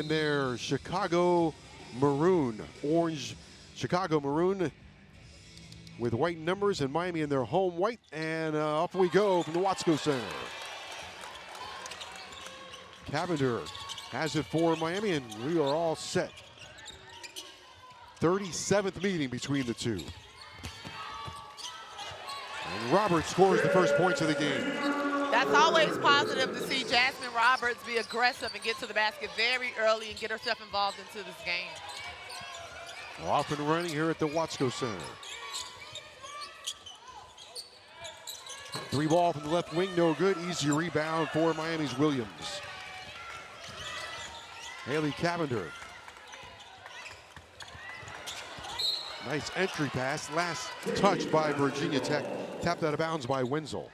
in their Chicago maroon, orange Chicago maroon with white numbers, and Miami in their home white. And off we go from the Watsco Center. Cavender has it for Miami, and we are all set. 37th meeting between the two. And Roberts scores the first points of the game. That's always positive to see Jasmine Roberts be aggressive and get to the basket very early and get herself involved into this game. Off and running here at the Watsco Center. Three ball from the left wing, no good. Easy rebound for Miami's Williams. Haley Cavender. Nice entry pass. Last touch by Virginia Tech. Tapped out of bounds by Wenzel.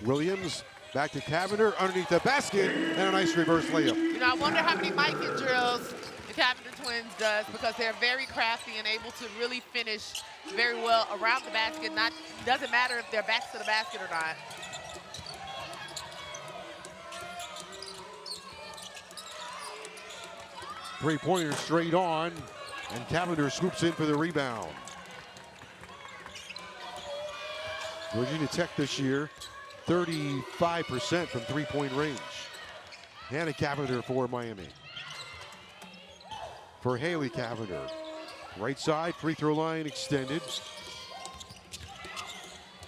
Williams back to Cavender underneath the basket, and a nice reverse layup. You know, I wonder how many Mikey drills the Cavender twins does, because they're very crafty and able to really finish very well around the basket. Doesn't matter if they're backs to the basket or not. Three-pointer straight on, and Cavender swoops in for the rebound. Virginia Tech this year, 35% from three-point range. Hannah Cavender for Miami. For Haley Cavender. Right side, free throw line extended.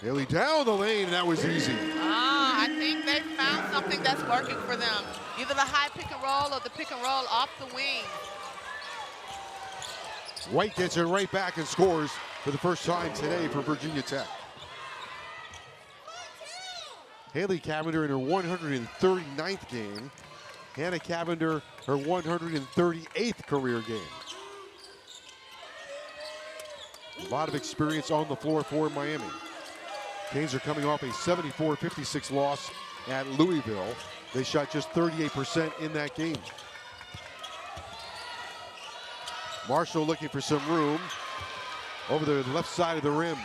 Haley down the lane, and that was easy. I think they found something that's working for them. Either the high pick and roll or the pick and roll off the wing. White gets it right back and scores for the first time today for Virginia Tech. Haley Cavender in her 139th game. Hannah Cavender, her 138th career game. A lot of experience on the floor for Miami. Canes are coming off a 74-56 loss at Louisville. They shot just 38% in that game. Marshall looking for some room over the left side of the rim.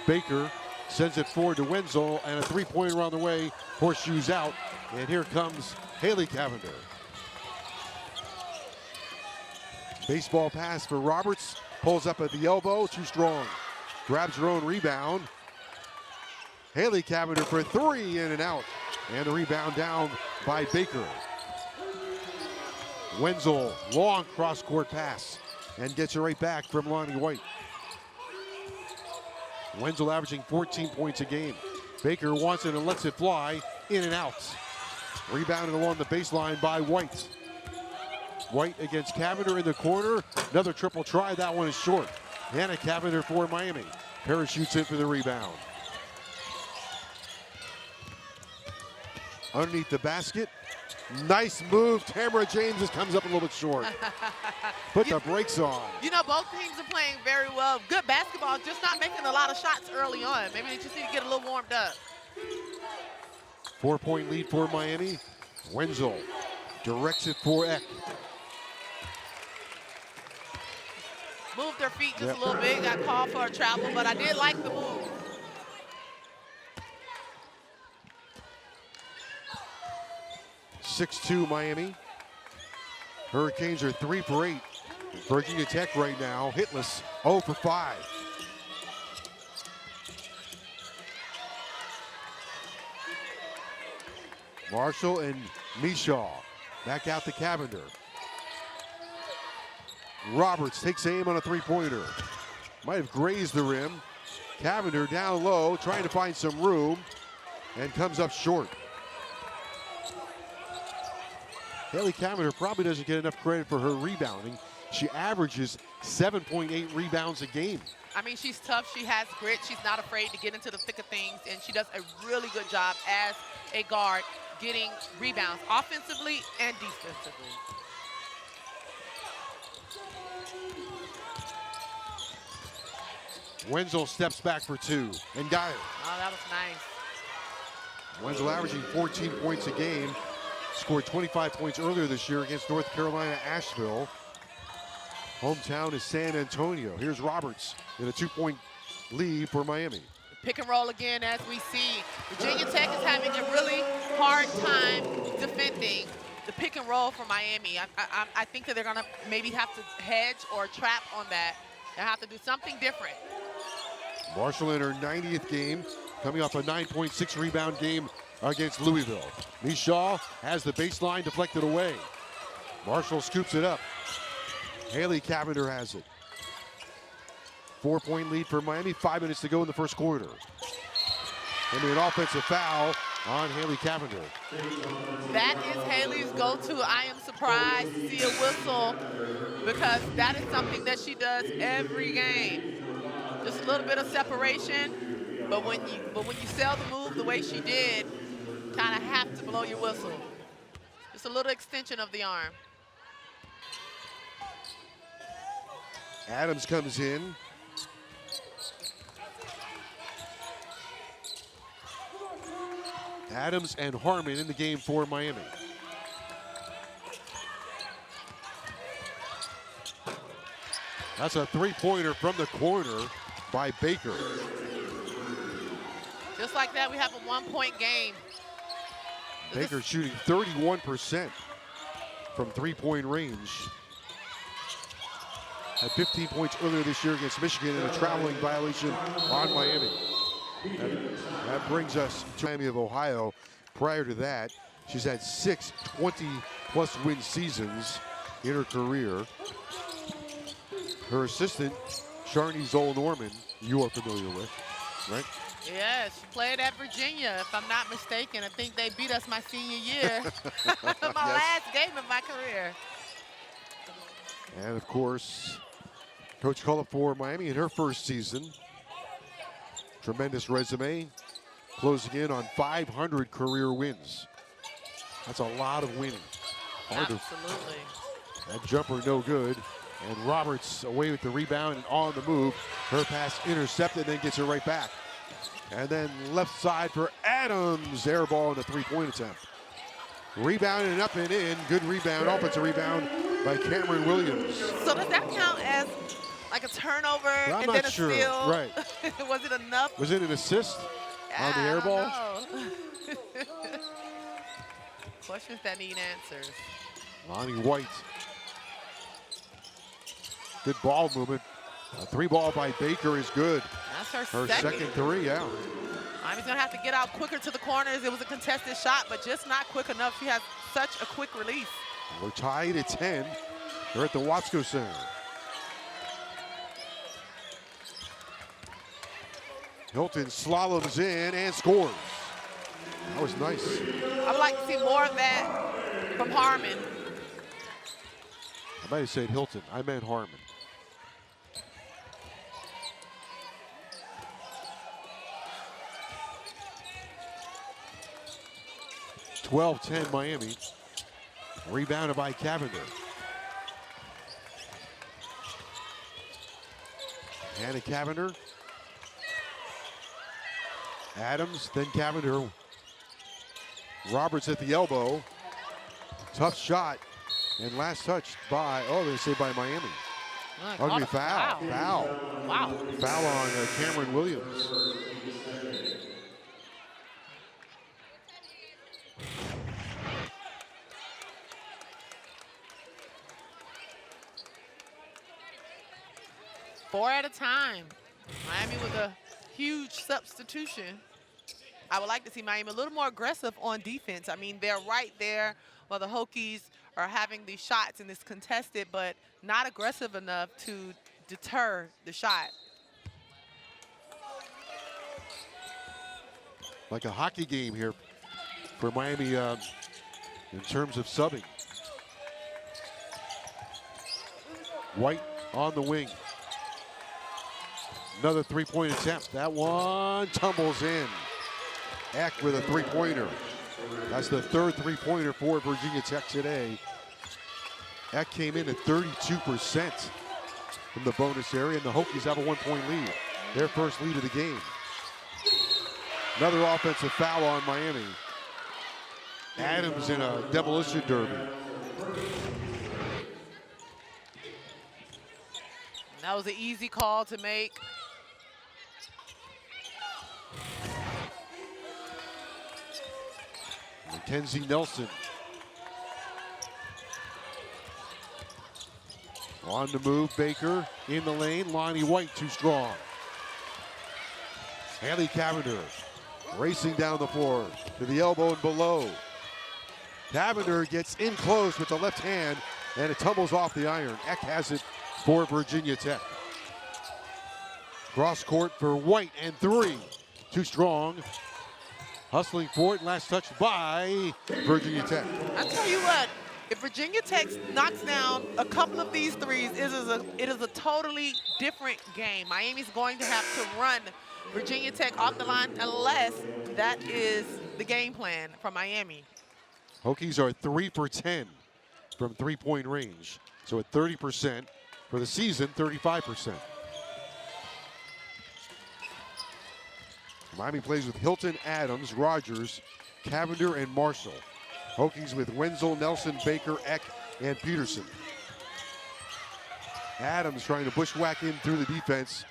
Baker sends it forward to Wenzel, and a three-pointer on the way. Horseshoes out, and here comes Haley Cavender. Baseball pass for Roberts. Pulls up at the elbow, too strong. Grabs her own rebound. Haley Cavender for three, in and out. And the rebound down by Baker. Wenzel, long cross-court pass, and gets it right back from Lonnie White. Wenzel averaging 14 points a game. Baker wants it and lets it fly, in and out. Rebounded along the baseline by White. White against Cavender in the corner. Another triple try, that one is short. Hannah Cavender for Miami. Parachutes in for the rebound. Underneath the basket. Nice move. Tamara James just comes up a little bit short. Put the brakes on. You know, both teams are playing very well. Good basketball, just not making a lot of shots early on. Maybe they just need to get a little warmed up. 4-point lead for Miami. Wenzel directs it for Eck. Moved their feet just a little bit. Got called for a travel, but I did like the move. (6-2) Miami. Hurricanes are 3 for 8. Virginia Tech right now hitless, 0 for 5. Marshall and Mishaw back out to Cavender. Roberts takes aim on a three-pointer. Might have grazed the rim. Cavender down low, trying to find some room, and comes up short. Haley Cavender probably doesn't get enough credit for her rebounding. She averages 7.8 rebounds a game. I mean, she's tough, she has grit, she's not afraid to get into the thick of things, and she does a really good job as a guard getting rebounds offensively and defensively. Wenzel steps back for two and got it. Oh, that was nice. Wenzel averaging 14 points a game. Scored 25 points earlier this year against North Carolina Asheville. Hometown is San Antonio. Here's Roberts in a 2-point lead for Miami. Pick and roll again as we see. Virginia Tech is having a really hard time defending the pick and roll for Miami. I think that they're gonna maybe have to hedge or trap on that. They have to do something different. Marshall in her 90th game, coming off a 9.6 rebound game against Louisville. Mishaw has the baseline deflected away. Marshall scoops it up. Haley Cavender has it. 4-point lead for Miami, 5 minutes to go in the first quarter. And an offensive foul on Haley Cavender. That is Haley's go-to. I am surprised to see a whistle because that is something that she does every game. Just a little bit of separation, but when you sell the move the way she did, kind of have to blow your whistle. Just a little extension of the arm. Adams comes in. Adams and Harmon in the game for Miami. That's a three-pointer from the corner by Baker. Just like that, we have a 1-point game. Baker shooting 31% from three-point range. Had 15 points earlier this year against Michigan in a traveling violation on Miami. That brings us to Miami of Ohio. Prior to that, she's had 6 20-plus win seasons in her career. Her assistant, Sharni Zoll-Norman, you are familiar with, right? Yes, she played at Virginia, if I'm not mistaken. I think they beat us my senior year. My last game of my career. And of course, Coach Cullip for Miami in her first season. Tremendous resume, closing in on 500 career wins. That's a lot of winning. Absolutely. That jumper no good. And Roberts away with the rebound and on the move. Her pass intercepted, then gets it right back. And then left side for Adams. Air ball in the three-point attempt. Rebounded and up and in. Good rebound, offensive rebound by Cameron Williams. So does that count as like a turnover I'm and not then a sure. steal? Right. Was it enough? Was it an assist on the air ball? Questions that need answers. Lonnie White. Good ball movement. A three ball by Baker is good. That's Her second three, yeah. Miami's gonna have to get out quicker to the corners. It was a contested shot, but just not quick enough. She has such a quick release. We're tied at 10. They're at the Watsco Center. Hilton slaloms in and scores. That was nice. I would like to see more of that from Harmon. I might have said Hilton. I meant Harmon. (12-10) Miami. Rebounded by Cavender. Hannah Cavender. Adams, then Cavender. Roberts at the elbow. Tough shot. And last touch by, they say by Miami. Ugly foul. Foul. Wow. Foul on Cameron Williams. Four at a time. Miami with a huge substitution. I would like to see Miami a little more aggressive on defense. I mean, they're right there while the Hokies are having these shots and it's contested, but not aggressive enough to deter the shot. Like a hockey game here for Miami in terms of subbing. White on the wing. Another three-point attempt. That one tumbles in. Eck with a three-pointer. That's the third three-pointer for Virginia Tech today. Eck came in at 32% from the bonus area, and the Hokies have a 1-point lead. Their first lead of the game. Another offensive foul on Miami. Adams in a demolition derby. That was an easy call to make. Mackenzie Nelson. On the move, Baker in the lane. Lonnie White too strong. Haley Cavender racing down the floor to the elbow and below. Cavender gets in close with the left hand, and it tumbles off the iron. Eck has it for Virginia Tech. Cross court for White and three. Too strong. Hustling for it, last touch by Virginia Tech. I tell you what, if Virginia Tech knocks down a couple of these threes, it is a totally different game. Miami's going to have to run Virginia Tech off the line unless that is the game plan for Miami. Hokies are 3 for 10 from three-point range. So at 30%, for the season, 35%. Miami plays with Hilton, Adams, Rogers, Cavender, and Marshall. Hokies with Wenzel, Nelson, Baker, Eck, and Peterson. Adams trying to bushwhack in through the defense.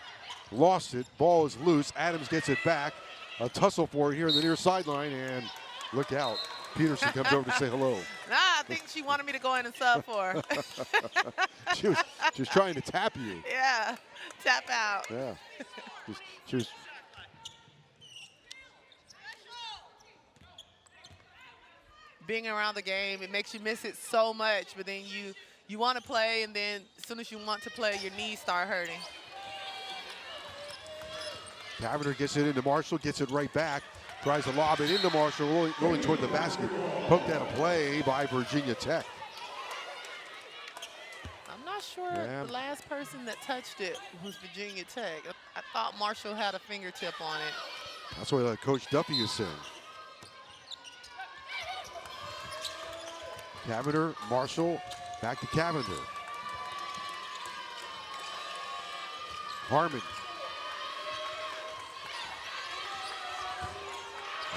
Lost it. Ball is loose. Adams gets it back. A tussle for it here in the near sideline, and look out. Peterson comes over to say hello. Nah, I think she wanted me to go in and sub for her. She was trying to tap you. Yeah, tap out. Yeah. She was. Being around the game, it makes you miss it so much, but then you want to play, and then as soon as you want to play, your knees start hurting. Cavender gets it into Marshall, gets it right back. Tries to lob it into Marshall, rolling toward the basket. Poked out a play by Virginia Tech. I'm not sure the last person that touched it was Virginia Tech. I thought Marshall had a fingertip on it. That's what Coach Duffy is saying. Cavender, Marshall, back to Cavender. Harmon.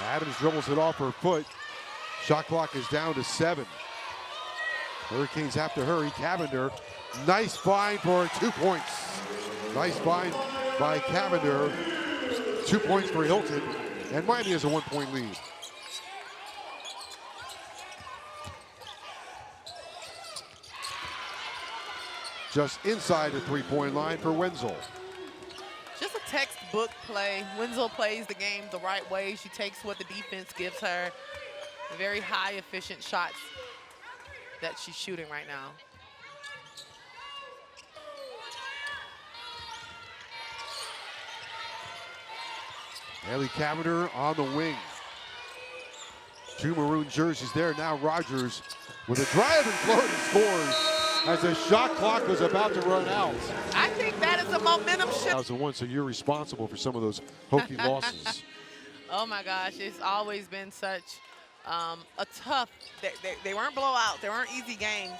Adams dribbles it off her foot. Shot clock is down to 7. Hurricanes have to hurry. Cavender, nice find for 2 points. Nice find by Cavender. 2 points for Hilton. And Miami has a 1-point lead. Just inside the 3-point line for Wenzel. Just a textbook play. Wenzel plays the game the right way. She takes what the defense gives her. Very high efficient shots that she's shooting right now. Haley Cavender on the wing. 2 maroon jerseys there. Now Rogers with a drive and float and scores as the shot clock was about to run out. I think that is a momentum shift. 2001, so you're responsible for some of those Hokie losses. Oh my gosh, it's always been such a tough, they weren't blowouts, they weren't easy games.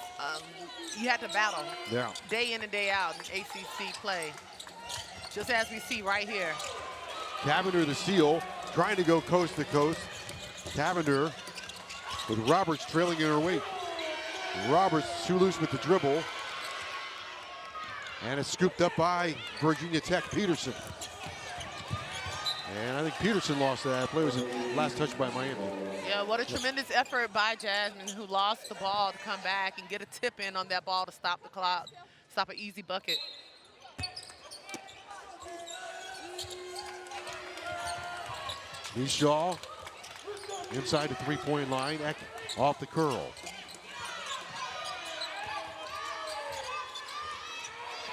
You had to battle day in and day out in ACC play, just as we see right here. Cavender the steal, trying to go coast to coast. Cavender with Roberts trailing in her wake. Roberts too loose with the dribble. And it's scooped up by Virginia Tech, Peterson. And I think Peterson lost that play. It was the last touch by Miami. Yeah, what a tremendous effort by Jasmine, who lost the ball to come back and get a tip in on that ball to stop the clock, stop an easy bucket. Shaw inside the 3-point line, Eck off the curl.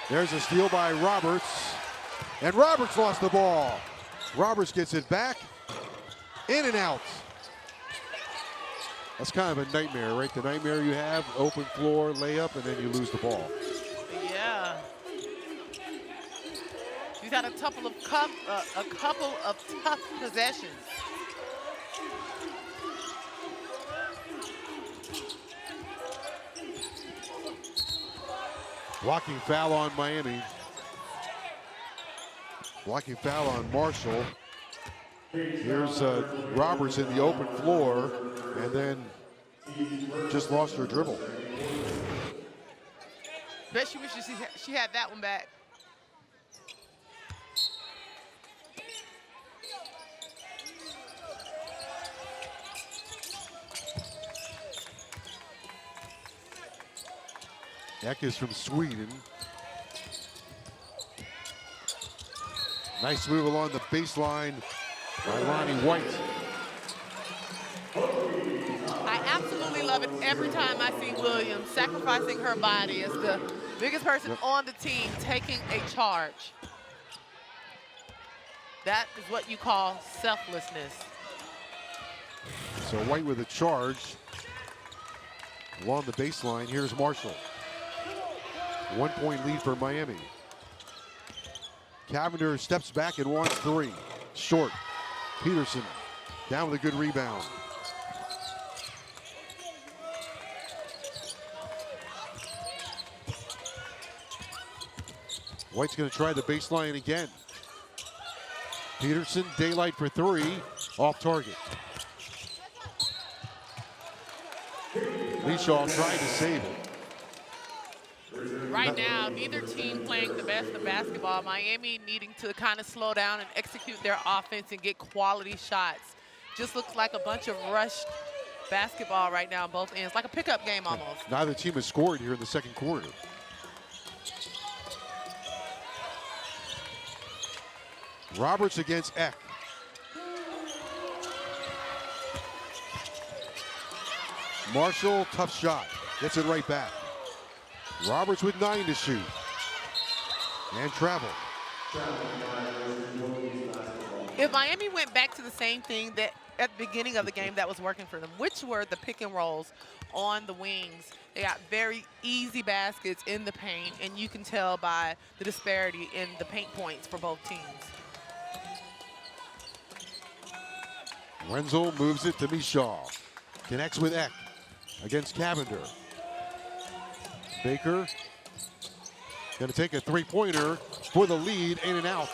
There's a steal by Roberts, and Roberts lost the ball. Roberts gets it back, in and out. That's kind of a nightmare, right? The nightmare you have, open floor, layup, and then you lose the ball. Yeah. She's had a couple of tough possessions. Blocking foul on Miami. Blocking foul on Marshall. Here's Roberts in the open floor, and then just lost her dribble. Bet she wishes she had that one back. Eck is from Sweden. Nice move along the baseline by Lonnie White. I absolutely love it every time I see Williams sacrificing her body as the biggest person on the team taking a charge. That is what you call selflessness. So White with a charge along the baseline. Here's Marshall. 1 point lead for Miami. Cavender steps back and wants three. Short. Peterson down with a good rebound. White's going to try the baseline again. Peterson, daylight for three, off target. Leashaw tried to save it. Right now, neither team playing the best of basketball. Miami needing to kind of slow down and execute their offense and get quality shots. Just looks like a bunch of rushed basketball right now on both ends, like a pickup game almost. Neither team has scored here in the second quarter. Roberts against Eck. Marshall, tough shot. Gets it right back. Roberts with 9 to shoot. And travel. If Miami went back to the same thing that at the beginning of the game that was working for them, which were the pick and rolls on the wings, they got very easy baskets in the paint, and you can tell by the disparity in the paint points for both teams. Wenzel moves it to Mishaw. Connects with Eck against Cavender. Baker going to take a three-pointer for the lead, in and out.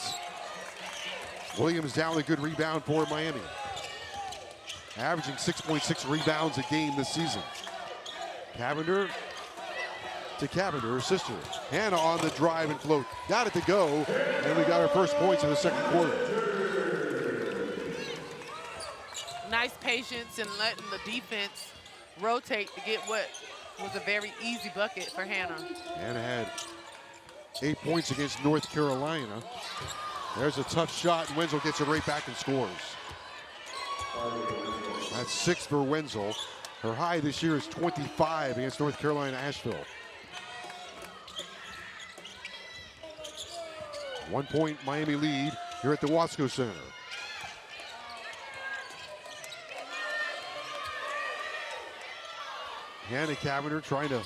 Williams down with a good rebound for Miami. Averaging 6.6 rebounds a game this season. Cavender to Cavender, her sister. Hannah on the drive and float. Got it to go, and we got our first points in the second quarter. Nice patience and letting the defense rotate to get what was a very easy bucket for Hannah. Hannah had 8 points against North Carolina. There's a tough shot, and Wenzel gets it right back and scores. That's 6 for Wenzel. Her high this year is 25 against North Carolina Asheville. 1 point Miami lead here at the Wasco Center. Hannah Cavender trying to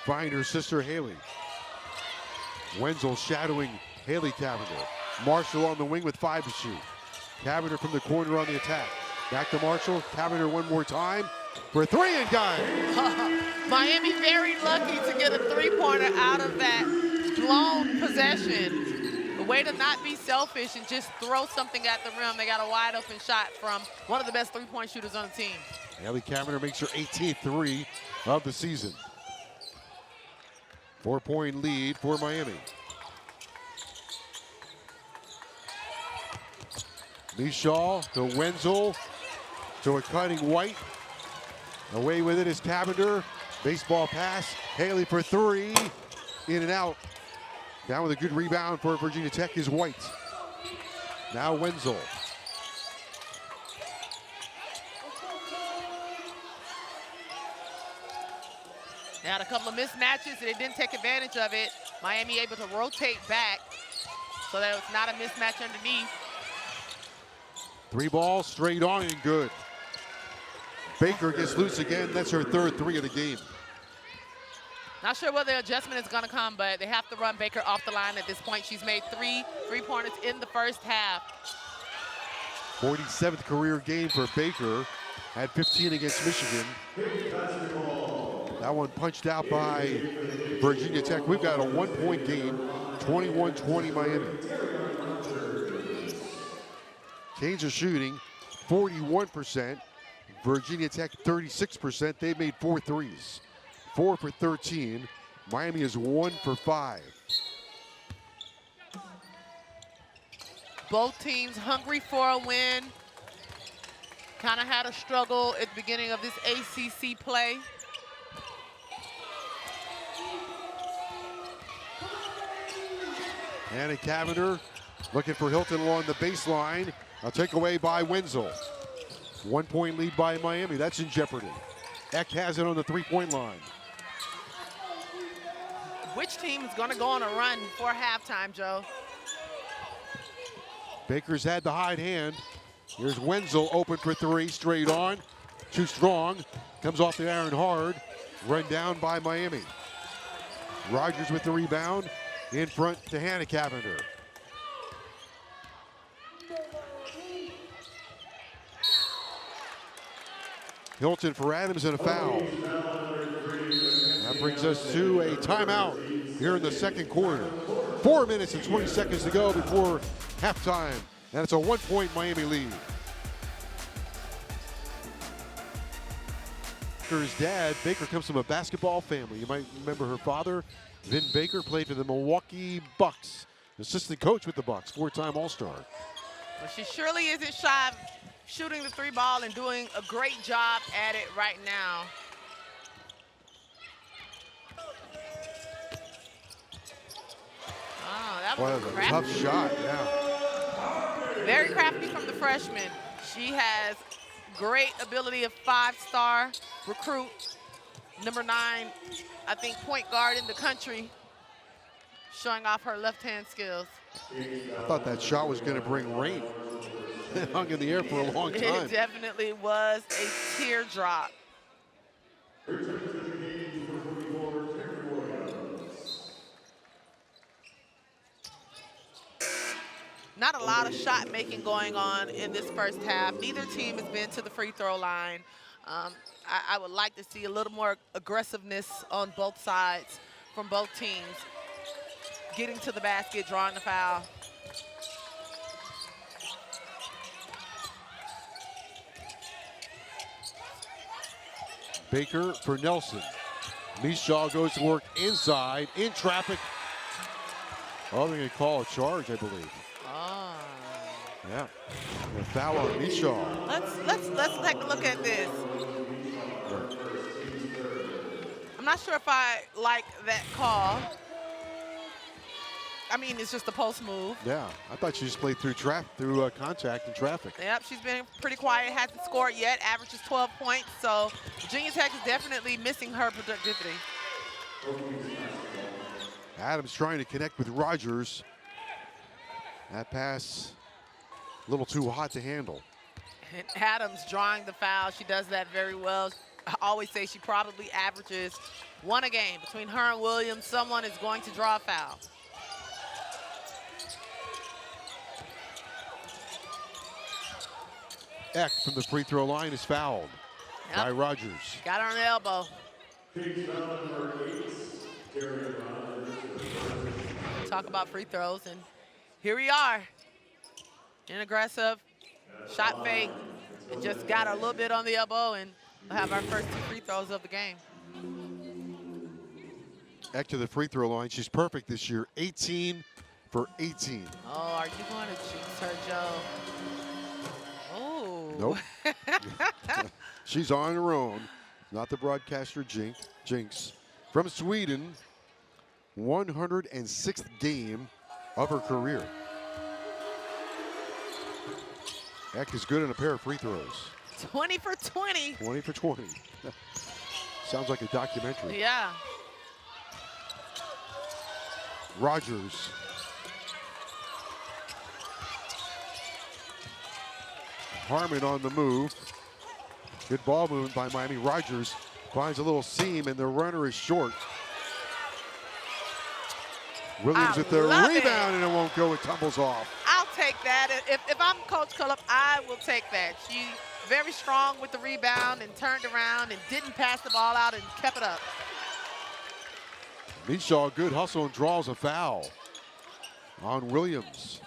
find her sister Haley. Wenzel shadowing Haley Cavender. Marshall on the wing with 5 to shoot. Cavender from the corner on the attack. Back to Marshall. Cavender one more time for a three and got it. Miami very lucky to get a three-pointer out of that blown possession. The way to not be selfish and just throw something at the rim. They got a wide open shot from one of the best three-point shooters on the team. Haley Cavender makes her 18th three of the season. 4 point lead for Miami. Mishaw to Wenzel to a cutting White. Away with it is Cavender. Baseball pass. Haley for three. In and out. Down with a good rebound for Virginia Tech is White. Now Wenzel. They had a couple of mismatches and they didn't take advantage of it. Miami able to rotate back so that it's not a mismatch underneath. Three ball straight on and good. Baker gets loose again. That's her third three of the game. Not sure where the adjustment is going to come, but they have to run Baker off the line at this point. She's made 3 three-pointers in the first half. 47th career game for Baker. Had 15 against Michigan. That one punched out by Virginia Tech. We've got a 1 point game, 21-20 Miami. Canes are shooting 41%. Virginia Tech 36%. They've made 4 threes. 4 for 13. Miami is 1 for 5. Both teams hungry for a win. Kind of had a struggle at the beginning of this ACC play. Hannah Cavender looking for Hilton along the baseline. A takeaway by Wenzel. 1 point lead by Miami. That's in jeopardy. Eck has it on the three-point line. Which team is going to go on a run for halftime, Joe? Baker's had the hide hand. Here's Wenzel open for three, straight on. Too strong. Comes off the iron hard. Run down by Miami. Rogers with the rebound. In front to Hannah Cavender. Hilton for Adams and a foul. That brings us to a timeout here in the second quarter. 4 minutes and 20 seconds to go before halftime. And it's a 1 point Miami lead. Baker's dad, Baker, comes from a basketball family. You might remember her father, Vin Baker, played for the Milwaukee Bucks. Assistant coach with the Bucks, four-time All-Star. Well, she surely isn't shy of shooting the three ball and doing a great job at it right now. Oh, that was a tough shot, yeah. Very crafty from the freshman. She has great ability, a five-star recruit. Number 9, I think, point guard in the country, showing off her left-hand skills. I thought that shot was going to bring rain. It hung in the air for a long time. It definitely was a teardrop. Not a lot of shot making going on in this first half. Neither team has been to the free throw line. I would like to see a little more aggressiveness on both sides from both teams. Getting to the basket, drawing the foul. Baker for Nelson. Mishaw goes to work inside, in traffic. Oh, they're going to call a charge, I believe. Oh. Yeah, a foul on Mishaw. Let's take a look at this. I'm not sure if I like that call. I mean, it's just a post move. Yeah, I thought she just played through contact and traffic. Yep, she's been pretty quiet, hasn't scored yet, averages 12 points, so Virginia Tech is definitely missing her productivity. Adams trying to connect with Rogers. That pass a little too hot to handle. And Adams drawing the foul. She does that very well. I always say she probably averages 1 a game. Between her and Williams, someone is going to draw a foul. Eck from the free throw line is fouled by Rogers. Got her on the elbow. Talk about free throws, and here we are. An aggressive shot fake. It just got her a little bit on the elbow, and we'll have our first 2 free throws of the game. Eck to the free throw line. She's perfect this year. 18 for 18. Oh, are you going to jinx her, Joe? Oh. Nope. She's on her own. Not the broadcaster jinx. From Sweden, 106th game of her career. Eck is good in a pair of free throws. 20 for 20. 20 for 20. Sounds like a documentary. Yeah. Rogers. Harmon on the move. Good ball movement by Miami. Rogers finds a little seam, and the runner is short. Williams with the rebound, and it won't go. It tumbles off. I'll take that. If I'm Coach Cullip, I will take that. She very strong with the rebound and turned around and didn't pass the ball out and kept it up. Mishaw, good hustle, and draws a foul on Williams.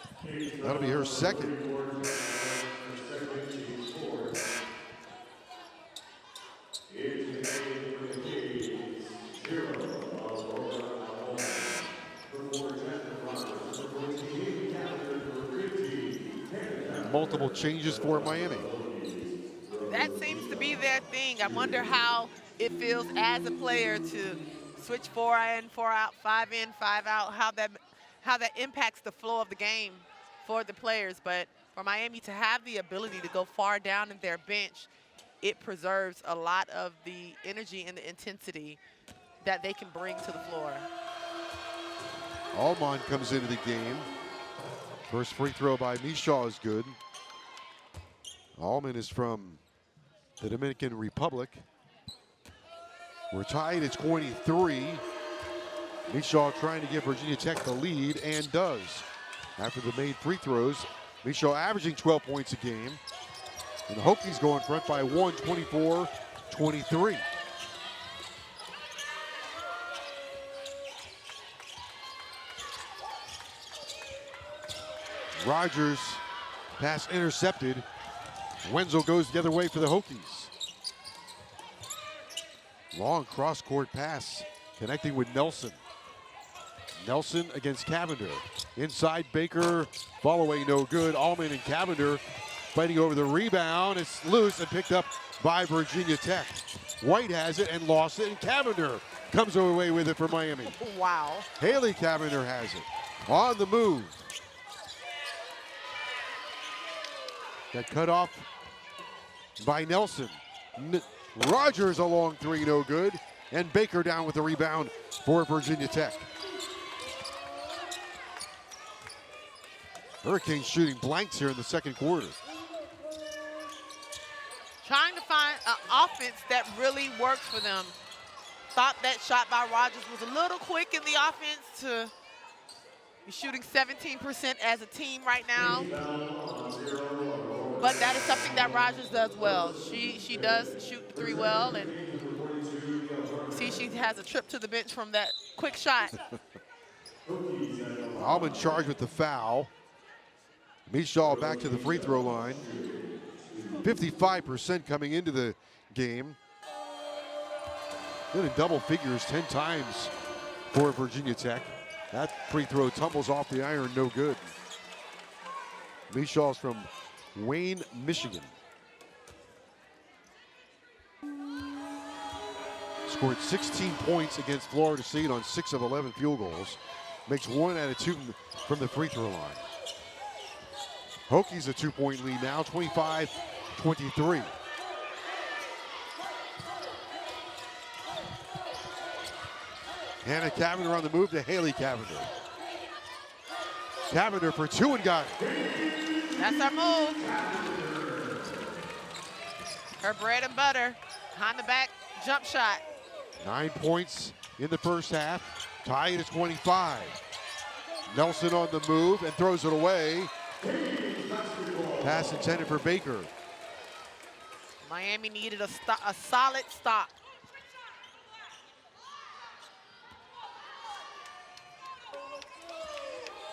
That'll be her second. Multiple changes for Miami. That seems to be their thing. I wonder how it feels as a player to switch 4 in, 4 out, 5 in, 5 out, how that impacts the flow of the game for the players. But for Miami to have the ability to go far down in their bench, it preserves a lot of the energy and the intensity that they can bring to the floor. Allman comes into the game. First free throw by Mishaw is good. Allman is from the Dominican Republic. We're tied, it's 23. Mishaw trying to give Virginia Tech the lead, and does. After the made free throws, Mishaw averaging 12 points a game. And the Hokies go in front by 1, 24-23. Rogers, pass intercepted. Wenzel goes the other way for the Hokies. Long cross-court pass, connecting with Nelson. Nelson against Cavender. Inside Baker, following no good. Allman and Cavender fighting over the rebound. It's loose and picked up by Virginia Tech. White has it and lost it, and Cavender comes away with it for Miami. Wow. Haley Cavender has it. On the move. Got cut off by Nelson. Rogers a long three, no good. And Baker down with the rebound for Virginia Tech. Hurricanes shooting blanks here in the second quarter. Trying to find an offense that really works for them. Thought that shot by Rogers was a little quick in the offense to be shooting 17% as a team right now. But that is something that Rogers does well. She does shoot the three well, and see she has a trip to the bench from that quick shot. Allman charged with the foul. Mishaw back to the free throw line. 55% coming into the game. Good in double figures 10 times for Virginia Tech. That free throw tumbles off the iron, no good. Mishaw's from Wayne, Michigan. Scored 16 points against Florida State on 6 of 11 field goals. Makes 1 out of 2 from the free throw line. Hokies a 2-point lead now, 25-23. Hannah Cavender on the move to Haley Cavender. Cavender for 2 and got it. That's our move. Her bread and butter. Behind the back jump shot. 9 points in the first half. Tied at 25. Nelson on the move and throws it away. Pass intended for Baker. Miami needed a solid stop.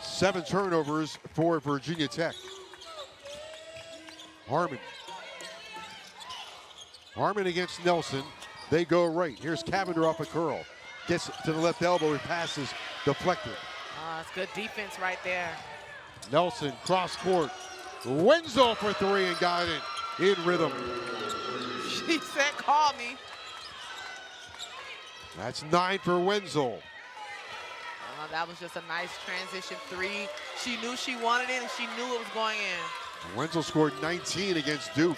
Seven turnovers for Virginia Tech. Harmon. Harmon against Nelson. They go right. Here's Cavender off a curl. Gets to the left elbow and passes deflected. That's good defense right there. Nelson cross court. Wenzel for 3 and got it in rhythm. She said, call me. That's 9 for Wenzel. That was just a nice transition 3. She knew she wanted it and she knew it was going in. Wenzel scored 19 against Duke.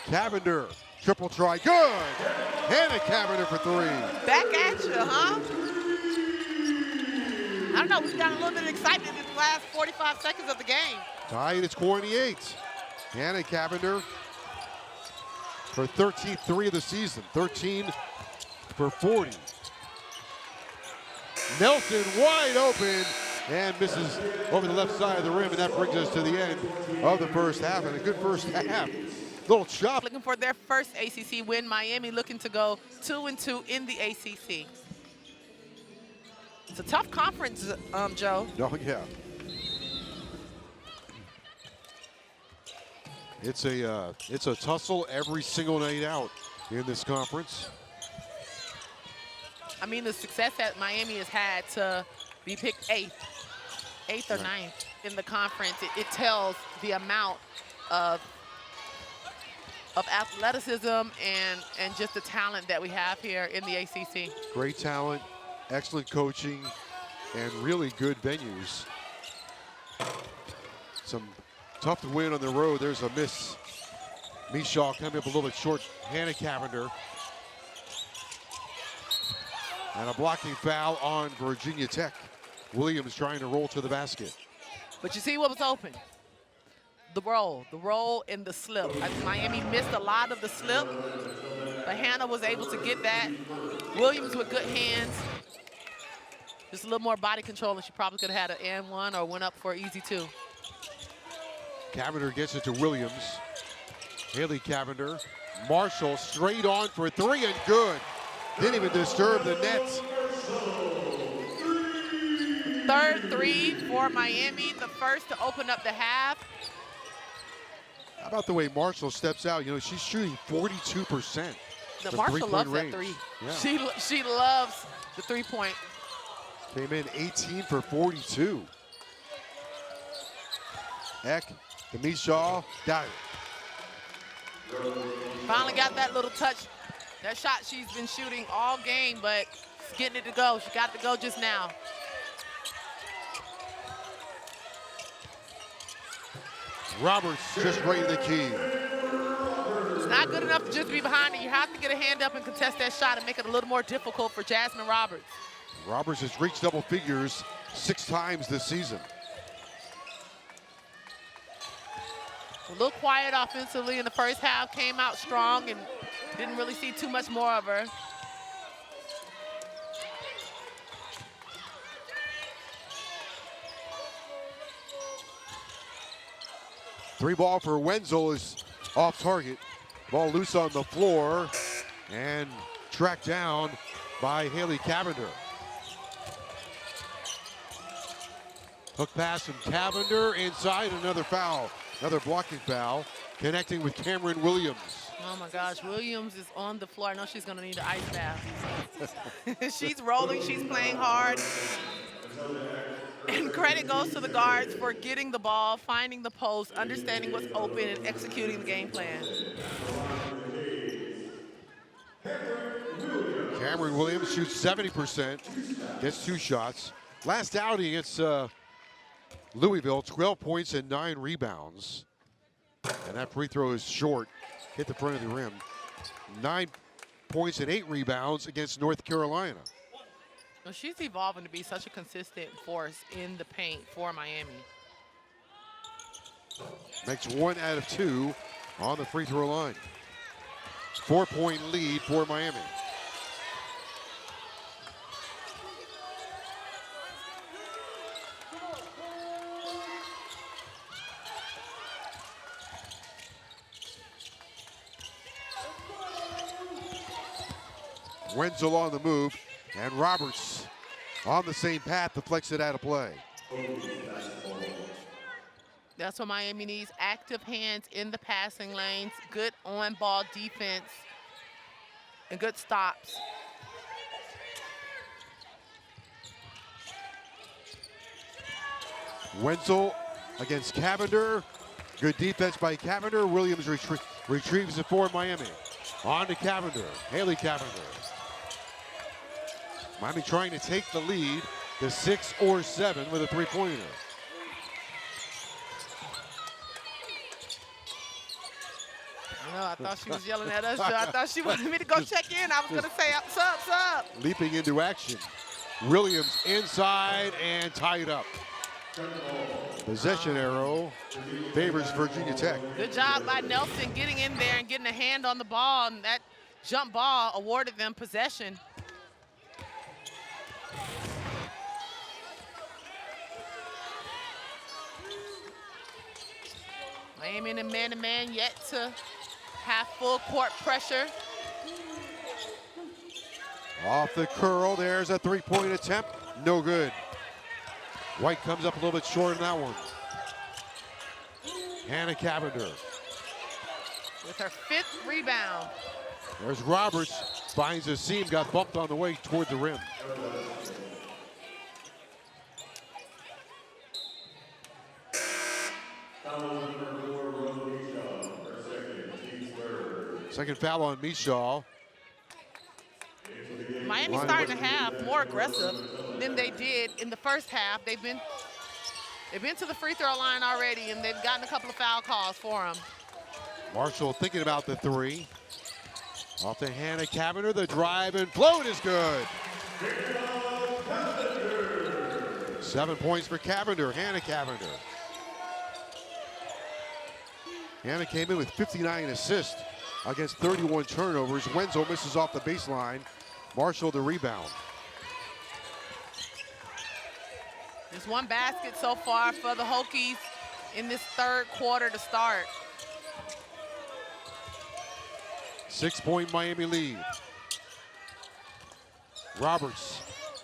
Cavender, triple try, good. Hannah Cavender for 3. Back at you, huh? I don't know, we've got a little bit of excitement in the last 45 seconds of the game. Tied, it's 28. Hannah Cavender for 13th 3 of the season, 13 for 40. Nelson wide open and misses over the left side of the rim, and that brings us to the end of the first half, and a good first half. Little chop. Looking for their first ACC win. Miami looking to go 2-2 in the ACC. It's a tough conference, Joe. Oh, yeah. It's a tussle every single night out in this conference. I mean, the success that Miami has had to be picked 8th or 9th in the conference, it tells the amount of athleticism and just the talent that we have here in the ACC. Great talent, excellent coaching, and really good venues. Some tough to win on the road. There's a miss. Mishaw coming up a little bit short. Hannah Cavender. And a blocking foul on Virginia Tech. Williams trying to roll to the basket. But you see what was open? The roll and the slip. Miami missed a lot of the slip, but Hannah was able to get that. Williams with good hands. Just a little more body control, and she probably could have had an and one or went up for an easy two. Cavender gets it to Williams. Haley Cavender. Marshall straight on for three and good. Didn't even disturb the net. Third three for Miami, the first to open up the half. How about the way Marshall steps out? You know, she's shooting 42%. Marshall loves that three. Yeah. She loves the three-point. Came in 18 for 42. Eck to Mishaw, got it. Finally got that little touch. That shot she's been shooting all game, but she's getting it to go. She got it to go just now. Roberts just right the key. It's not good enough to just be behind it. You have to get a hand up and contest that shot and make it a little more difficult for Jasmine Roberts. Roberts has reached double figures 6 times this season. A little quiet offensively in the first half, came out strong and didn't really see too much more of her. Three ball for Wenzel is off target. Ball loose on the floor and tracked down by Haley Cavender. Hook pass from Cavender inside, another foul. Another blocking foul, connecting with Cameron Williams. Oh my gosh, Williams is on the floor. I know she's gonna need an ice bath. She's rolling, she's playing hard. And credit goes to the guards for getting the ball, finding the post, understanding what's open, and executing the game plan. Cameron Williams shoots 70%, gets 2 shots. Last outing, it's Louisville, 12 points and 9 rebounds. And that free throw is short, hit the front of the rim. 9 points and 8 rebounds against North Carolina. Well, she's evolving to be such a consistent force in the paint for Miami. Makes 1 out of 2 on the free throw line. 4-point lead for Miami. Wenzel on the move, and Roberts on the same path to flex it out of play. That's what Miami needs, active hands in the passing lanes, good on-ball defense, and good stops. Wenzel against Cavender. Good defense by Cavender. Williams retrieves it for Miami. On to Cavender, Haley Cavender. Miami trying to take the lead to 6 or 7 with a three-pointer. I thought she was yelling at us. I thought she wanted me to go check in. I was going to say, what's up? Leaping into action. Williams inside and tied up. Possession arrow favors Virginia Tech. Good job by Nelson getting in there and getting a hand on the ball, and that jump ball awarded them possession. Miami in a man-to-man, yet to have full court pressure. Off the curl, there's a three-point attempt. No good. White comes up a little bit short on that one. Hannah Cavender. With her 5th rebound. There's Roberts, finds a seam, got bumped on the way toward the rim. Second foul on Mishaw. Miami's starting to have more aggressive. than they did in the first half. They've been to the free throw line already, and they've gotten a couple of foul calls for them. Marshall thinking about the three. Off to Hannah Cavender, the drive and float is good. 7 points for Cavender, Hannah Cavender. Hannah came in with 59 assists against 31 turnovers. Wenzel misses off the baseline. Marshall the rebound. Just one basket so far for the Hokies in this third quarter to start. 6-point Miami lead. Roberts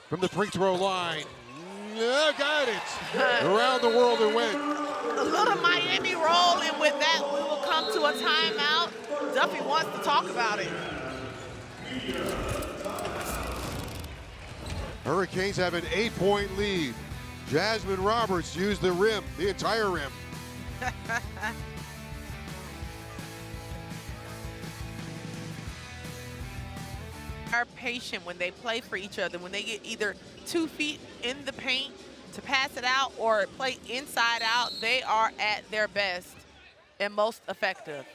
from the free throw line. Yeah, got it. Around the world it went. A little Miami roll, and with that, we will come to a timeout. Duffy wants to talk about it. Hurricanes have an 8-point lead. Jasmine Roberts used the rim, the entire rim. Are patient when they play for each other. When they get either 2 feet in the paint to pass it out or play inside out, they are at their best and most effective.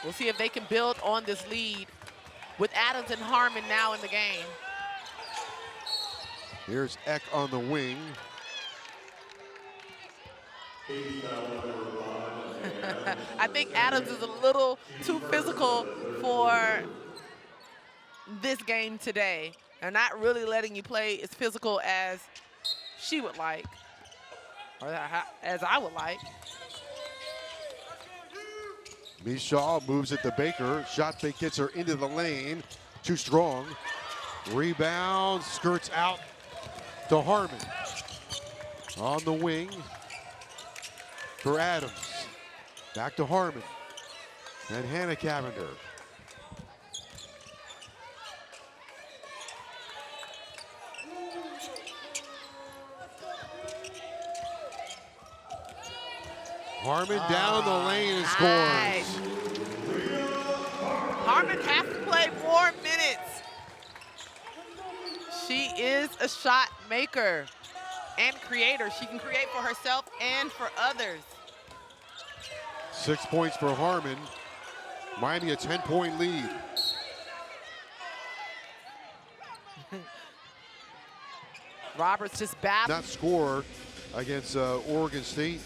We'll see if they can build on this lead with Adams and Harmon now in the game. Here's Eck on the wing. I think Adams is a little too physical for this game today. They're not really letting you play as physical as she would like, or as I would like. Mishaw moves it to Baker. Shot fake gets her into the lane. Too strong. Rebound, skirts out to Harmon. On the wing for Adams. Back to Harmon. And Hannah Cavender. Harmon down the lane and Nice. scores. Harmon has to play more minutes. She is a shot maker and creator. She can create for herself and for others. 6 points for Harmon. Miami a 10-point lead. Roberts just battling. Not score against Oregon State.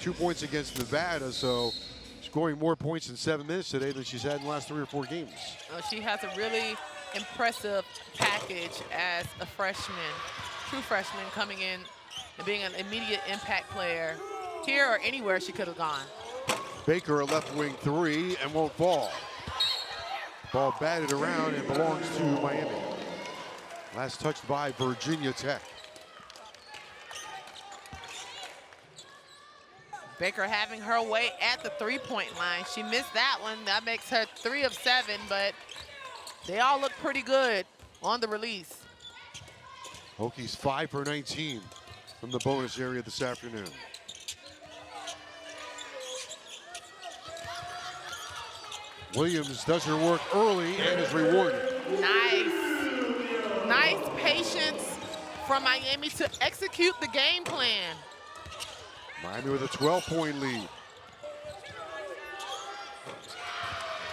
2 points against Nevada, so scoring more points in 7 minutes today than she's had in the last 3 or 4 games. She has a really impressive package as a freshman, true freshman, coming in and being an immediate impact player here or anywhere she could have gone. Baker a left wing three and won't fall. Ball batted around and belongs to Miami. Last touched by Virginia Tech. Baker having her way at the three-point line. She missed that one. That makes her 3 of 7, but they all look pretty good on the release. Hokies 5 for 19 from the bonus area this afternoon. Williams does her work early and is rewarded. Nice patience from Miami to execute the game plan. Miami with a 12-point lead.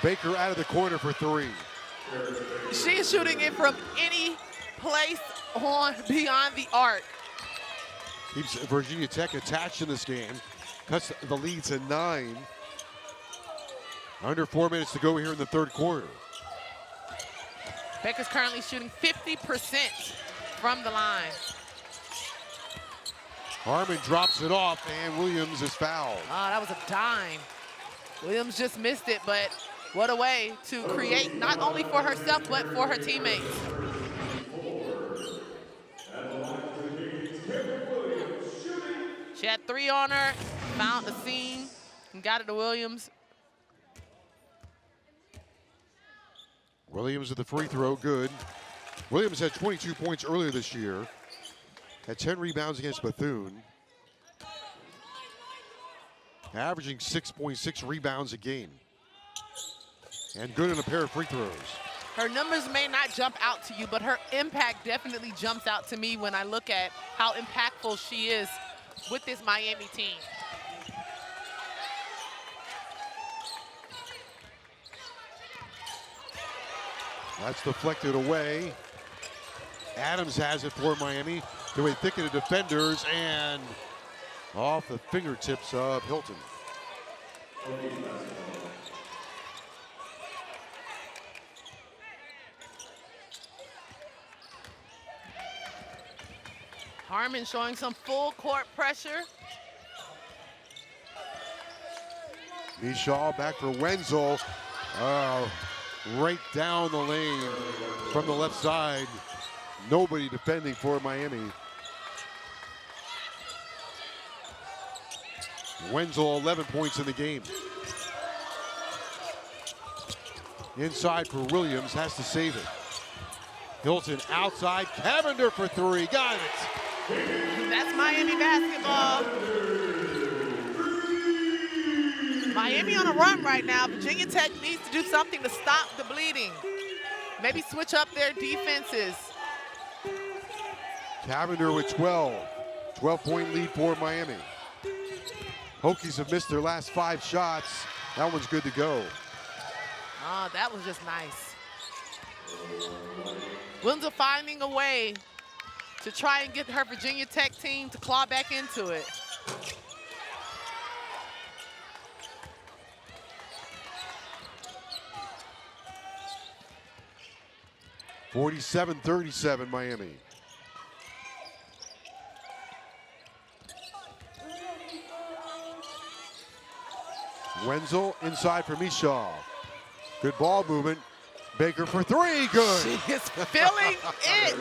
Baker out of the corner for 3. She is shooting it from any place on beyond the arc. Keeps Virginia Tech attached in this game. Cuts the lead to 9. Under 4 minutes to go here in the third quarter. Baker's currently shooting 50% from the line. Harmon drops it off and Williams is fouled. Oh, that was a dime. Williams just missed it, but what a way to create not only for herself, but for her teammates. She had 3 on her, found the seam, and got it to Williams. Williams with the free throw, good. Williams had 22 points earlier this year. Had 10 rebounds against Bethune. Averaging 6.6 rebounds a game. And good in a pair of free throws. Her numbers may not jump out to you, but her impact definitely jumps out to me when I look at how impactful she is with this Miami team. That's deflected away. Adams has it for Miami. Through a thicket of defenders and off the fingertips of Hilton. Harmon showing some full court pressure. Mishaw back for Wenzel. Right down the lane from the left side. Nobody defending for Miami. Wenzel 11 points in the game. Inside for Williams, has to save it. Hilton outside, Cavender for three, got it. That's Miami basketball. Miami on a run right now. Virginia Tech needs to do something to stop the bleeding. Maybe switch up their defenses. Cavender with 12. 12-point lead for Miami. Hokies have missed their last 5 shots. That one's good to go. Oh, that was just nice. Wenzel finding a way to try and get her Virginia Tech team to claw back into it. (47-37) Miami. Wenzel inside for Mishaw. Good ball movement. Baker for three, good. She is feeling it.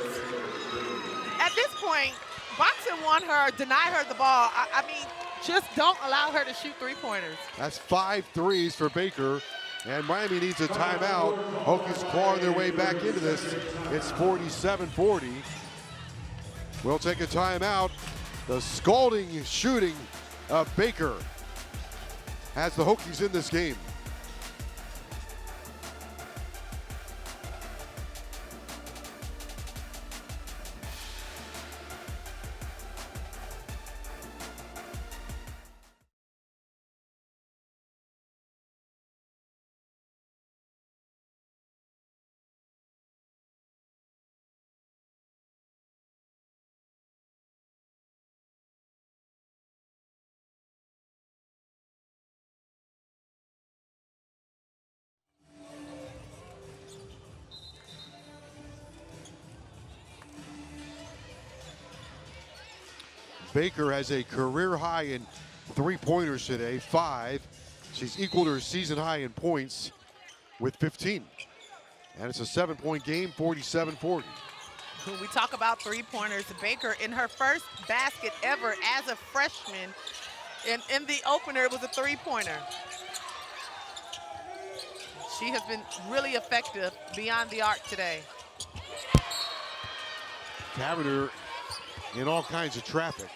At this point, boxing want her, deny her the ball. I mean, just don't allow her to shoot three-pointers. That's 5 threes for Baker, and Miami needs a timeout. Hokies clawing their way back into this. It's 47-40. We'll take a timeout. The scalding shooting of Baker has the Hokies in this game. Baker has a career high in three-pointers today, 5. She's equaled her season high in points with 15. And it's a 7-point game, 47-40. When we talk about three-pointers, Baker in her first basket ever as a freshman, in the opener, it was a three-pointer. She has been really effective beyond the arc today. Cavender in all kinds of traffic.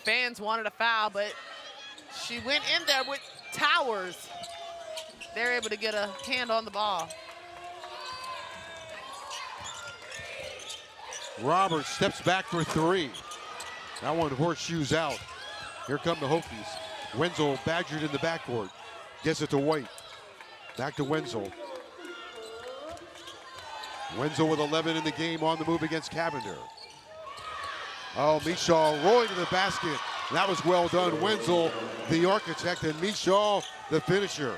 Fans wanted a foul, but she went in there with Towers. They're able to get a hand on the ball. Roberts steps back for three. That one horseshoes out. Here come the Hokies. Wenzel badgered in the backcourt. Gets it to White. Back to Wenzel. Wenzel with 11 in the game, on the move against Cavender. Oh, Mishaw rolling to the basket. That was well done. Wenzel, the architect, and Mishaw, the finisher.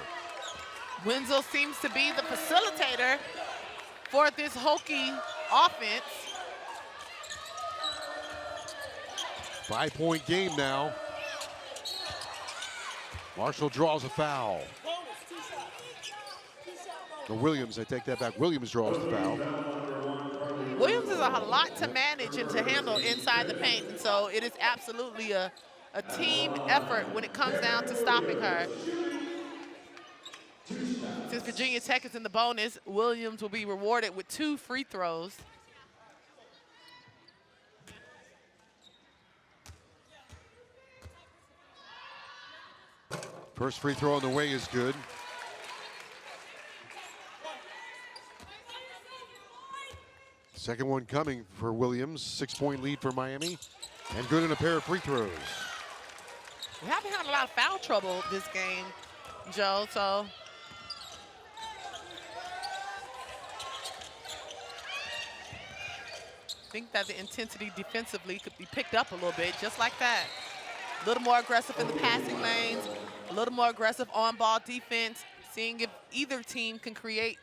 Wenzel seems to be the facilitator for this Hokie offense. 5-point game now. Marshall draws a foul. No, Williams, I take that back. Williams draws the foul. Williams is a lot to manage and to handle inside the paint, and so it is absolutely a team effort when it comes down to stopping her. Since Virginia Tech is in the bonus, Williams will be rewarded with 2 free throws. First free throw on the way is good. Second one coming for Williams. 6-point lead for Miami. And good in a pair of free throws. We haven't had a lot of foul trouble this game, Joe, so. I think that the intensity defensively could be picked up a little bit, just like that. A little more aggressive in the passing lanes, a little more aggressive on-ball defense, seeing if either team can create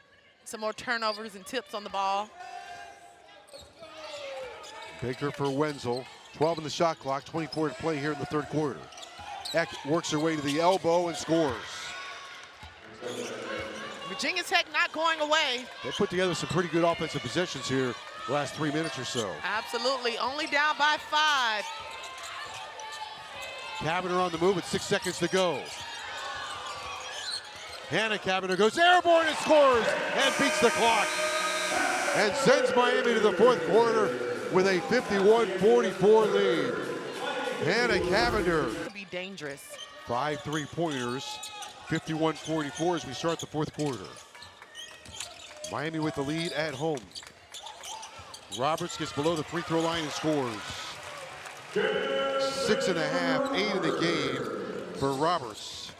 some more turnovers and tips on the ball. Baker for Wenzel. 12 in the shot clock, 24 to play here in the third quarter. Eck works her way to the elbow and scores. Virginia Tech not going away. They put together some pretty good offensive possessions here the last 3 minutes or so. Absolutely, only down by 5. Cabinet on the move with 6 seconds to go. Hannah Cabinet goes airborne and scores and beats the clock. And sends Miami to the fourth quarter with a 51-44 lead. Hannah Cabinet. Could be dangerous. 5 3-pointers, 51-44 as we start the fourth quarter. Miami with the lead at home. Roberts gets below the free throw line and scores. 6.5, 8 in the game for Roberts.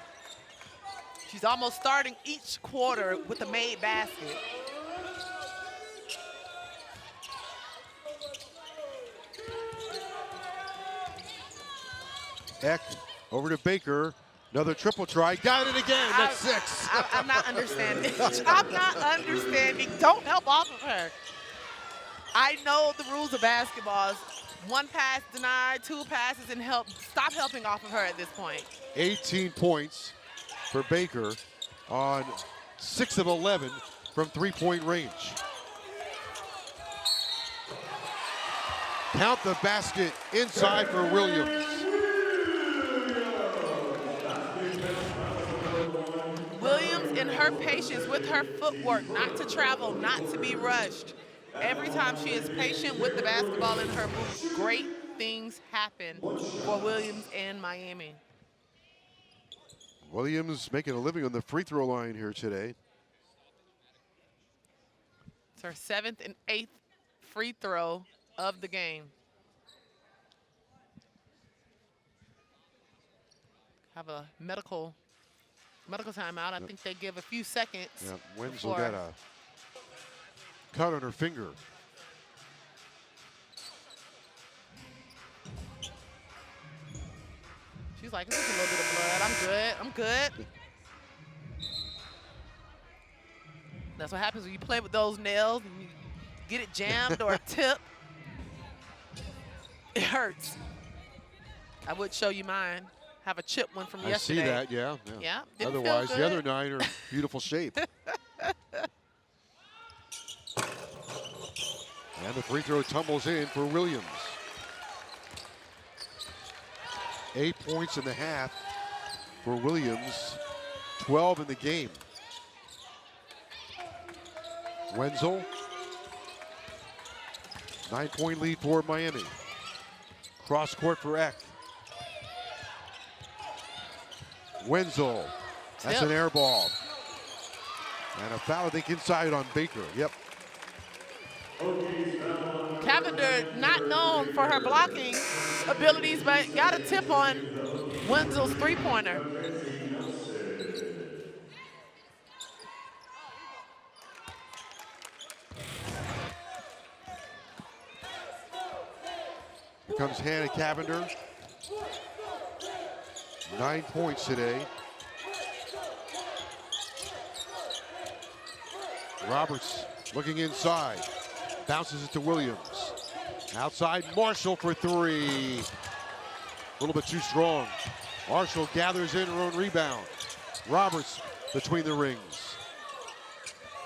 She's almost starting each quarter with a made basket. Eck over to Baker. Another triple try. Got it again. That's 6. I'm not understanding. I'm not understanding. Don't help off of her. I know the rules of basketball. 1 pass denied, 2 passes, and help. Stop helping off of her at this point. 18 points for Baker on 6 of 11 from 3-point range. Count the basket inside for Williams. Williams, in her patience with her footwork, not to travel, not to be rushed. Every time she is patient with the basketball in her boots, great things happen for Williams and Miami. Williams making a living on the free throw line here today. It's her 7th and 8th free throw of the game. Have a medical timeout. I think they give a few seconds. Yeah, Wenzel got a cut on her finger. She's like, this is a little bit of blood. I'm good. I'm good. That's what happens when you play with those nails and you get it jammed or a tip. It hurts. I would show you mine. Have a chip one from yesterday. I see that, yeah. Yeah, didn't Otherwise, feel the good. other 9 are beautiful shape. And the free throw tumbles in for Williams. 8 points in the half for Williams, 12 in the game. Wenzel, 9-point lead for Miami. Cross court for Eck. Wenzel, that's an air ball. And a foul, I think, inside on Baker. Yep. Cavender, not known for her blocking abilities, but got a tip on Wenzel's three-pointer. Here comes Hannah Cavender. 9 points today. Roberts looking inside. Bounces it to Williams. Outside, Marshall for 3. A little bit too strong. Marshall gathers in her own rebound. Roberts between the rings.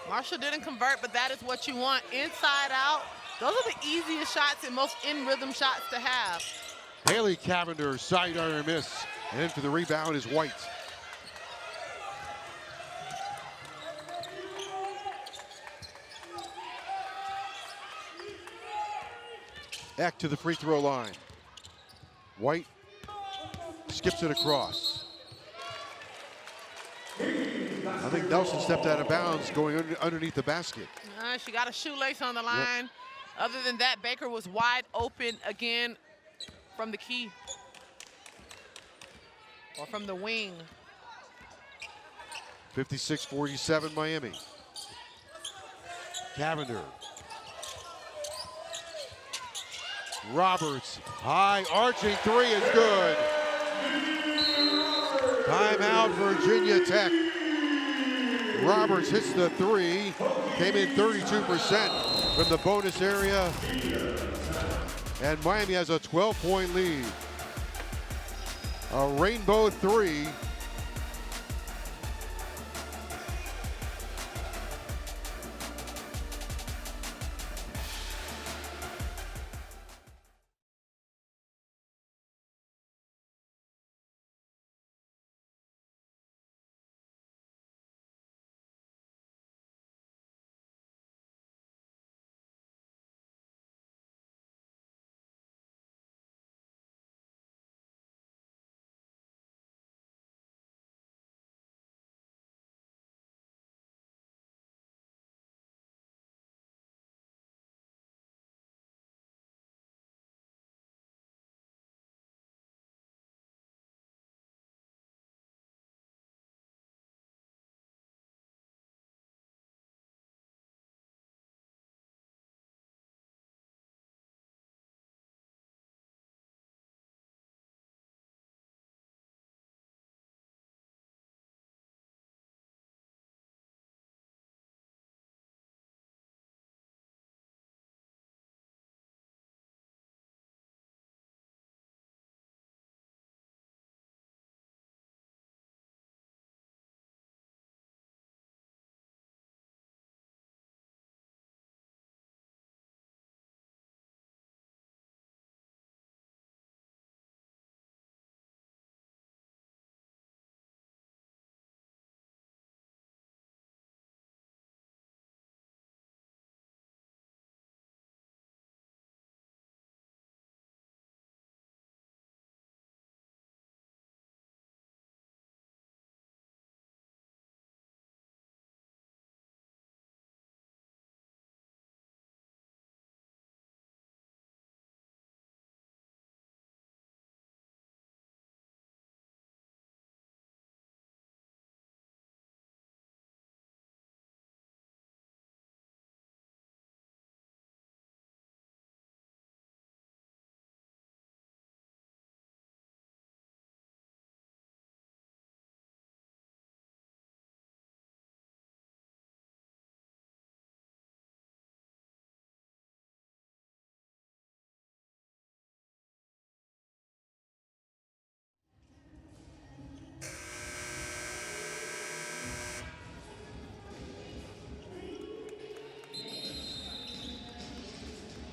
Marshall didn't convert, but that is what you want. Inside out. Those are the easiest shots and most in-rhythm shots to have. Haley Cavender, side iron miss. And in for the rebound is White. Eck to the free throw line. White skips it across. I think Nelson stepped out of bounds going underneath the basket. She got a shoelace on the line. Other than that, Baker was wide open again from the key or from the wing. 56-47 Miami. Cavender. Roberts, high arching three is good. Timeout, Virginia Tech. Roberts hits the three, came in 32% from the bonus area. And Miami has a 12-point lead. A rainbow three.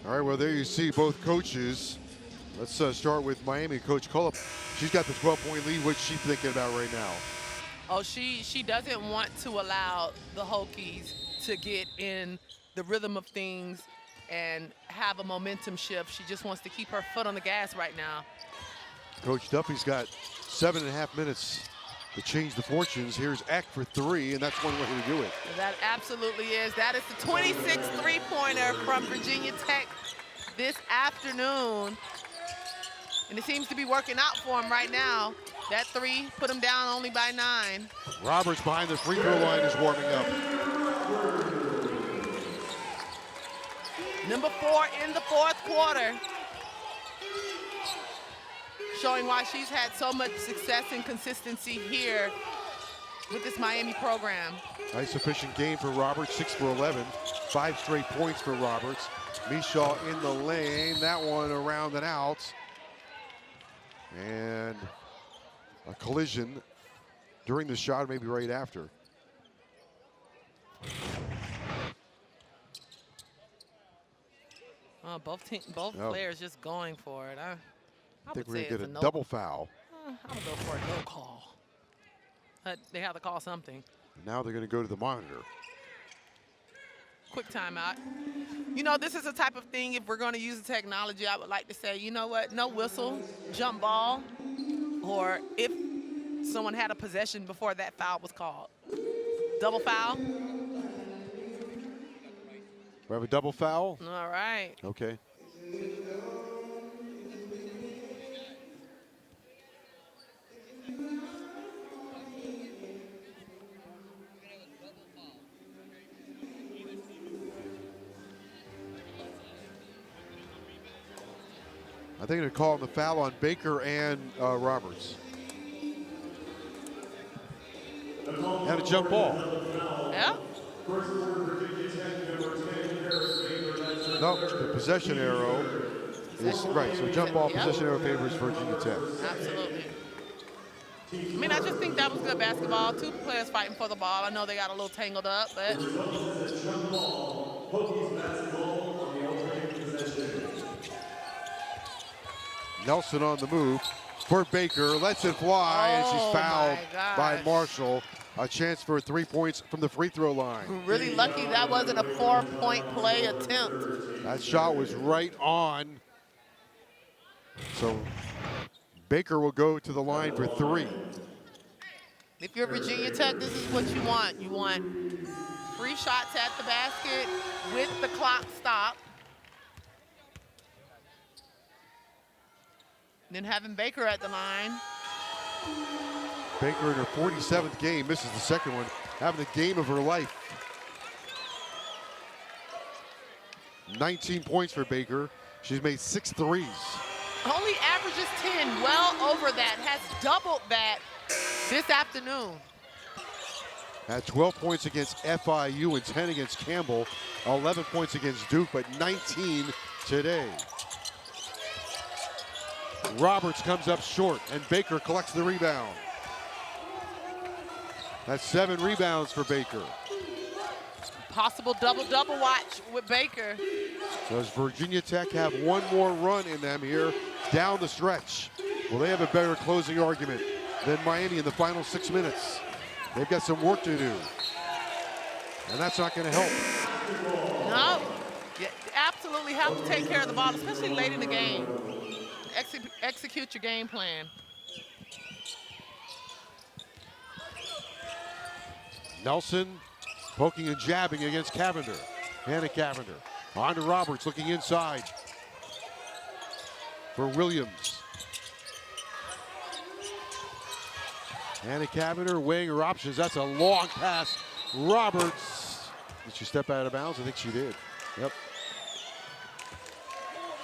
All right, well, there you see both coaches. Let's start with Miami coach Carleigh. She's got the 12-point lead. What's she thinking about right now? Oh, she doesn't want to allow the Hokies to get in the rhythm of things and have a momentum shift. She just wants to keep her foot on the gas right now. Coach Duffy's got 7.5 minutes to change the fortunes. Here's Eck for three, and that's one way to do it. That absolutely is. That is the 26 three-pointer from Virginia Tech this afternoon. And it seems to be working out for him right now. That three put him down only by 9. Roberts behind the free throw line is warming up. Number 4 in the fourth quarter. Showing why she's had so much success and consistency here with this Miami program. Nice efficient game for Roberts, 6 for 11. 5 straight points for Roberts. Mishaw in the lane, that one around and out. And a collision during the shot, maybe right after. Both players just going for it. I think we're going to get a double foul. I would go for a no call. They have to call something. Now they're going to go to the monitor. Quick timeout. You know, this is the type of thing, if we're going to use the technology, I would like to say, you know what, no whistle, jump ball, or if someone had a possession before that foul was called. Double foul. We have a double foul? All right. Okay. I think they're calling the foul on Baker and Roberts. And a jump ball. Yeah. No, the possession arrow is right. So jump ball, possession arrow favors Virginia Tech. Absolutely. I mean, I just think that was good basketball. Two players fighting for the ball. I know they got a little tangled up, but. Nelson on the move for Baker. Lets it fly, and she's fouled by Marshall. A chance for 3 points from the free throw line. Really lucky that wasn't a 4-point play attempt. That shot was right on. So Baker will go to the line for 3. If you're Virginia Tech, this is what you want. You want free shots at the basket with the clock stop. Then having Baker at the line. Baker in her 47th game, misses the second one, having the game of her life. 19 points for Baker. She's made 6 threes. Only averages 10, well over that, has doubled that this afternoon. Had 12 points against FIU and 10 against Campbell, 11 points against Duke, but 19 today. Roberts comes up short, and Baker collects the rebound. That's 7 rebounds for Baker. Possible double-double watch with Baker. Does Virginia Tech have one more run in them here down the stretch? Will they have a better closing argument than Miami in the final 6 minutes? They've got some work to do, and that's not going to help. No, you absolutely have to take care of the ball, especially late in the game. Execute your game plan. Nelson poking and jabbing against Cavender. Hannah Cavender. On to Roberts, looking inside for Williams. Hannah Cavender weighing her options. That's a long pass. Roberts. Did she step out of bounds? I think she did. Yep.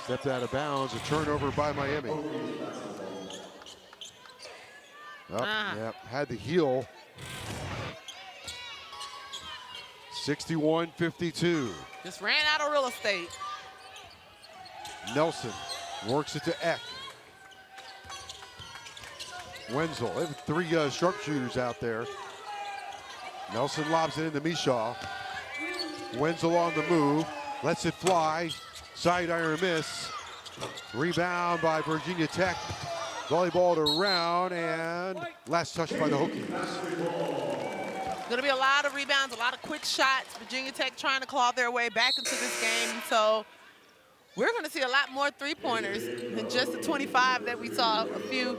Stepped out of bounds. A turnover by Miami. Yep. Had the heel. 61-52. Just ran out of real estate. Nelson works it to Eck. Wenzel. They have 3 sharpshooters out there. Nelson lobs it into Mishaw. Wenzel on the move. Lets it fly. Side iron miss. Rebound by Virginia Tech. Volleyballed around, and last touch by the Hokies. Going to be a lot of rebounds, a lot of quick shots. Virginia Tech trying to claw their way back into this game. So we're going to see a lot more three-pointers than just the 25 that we saw a few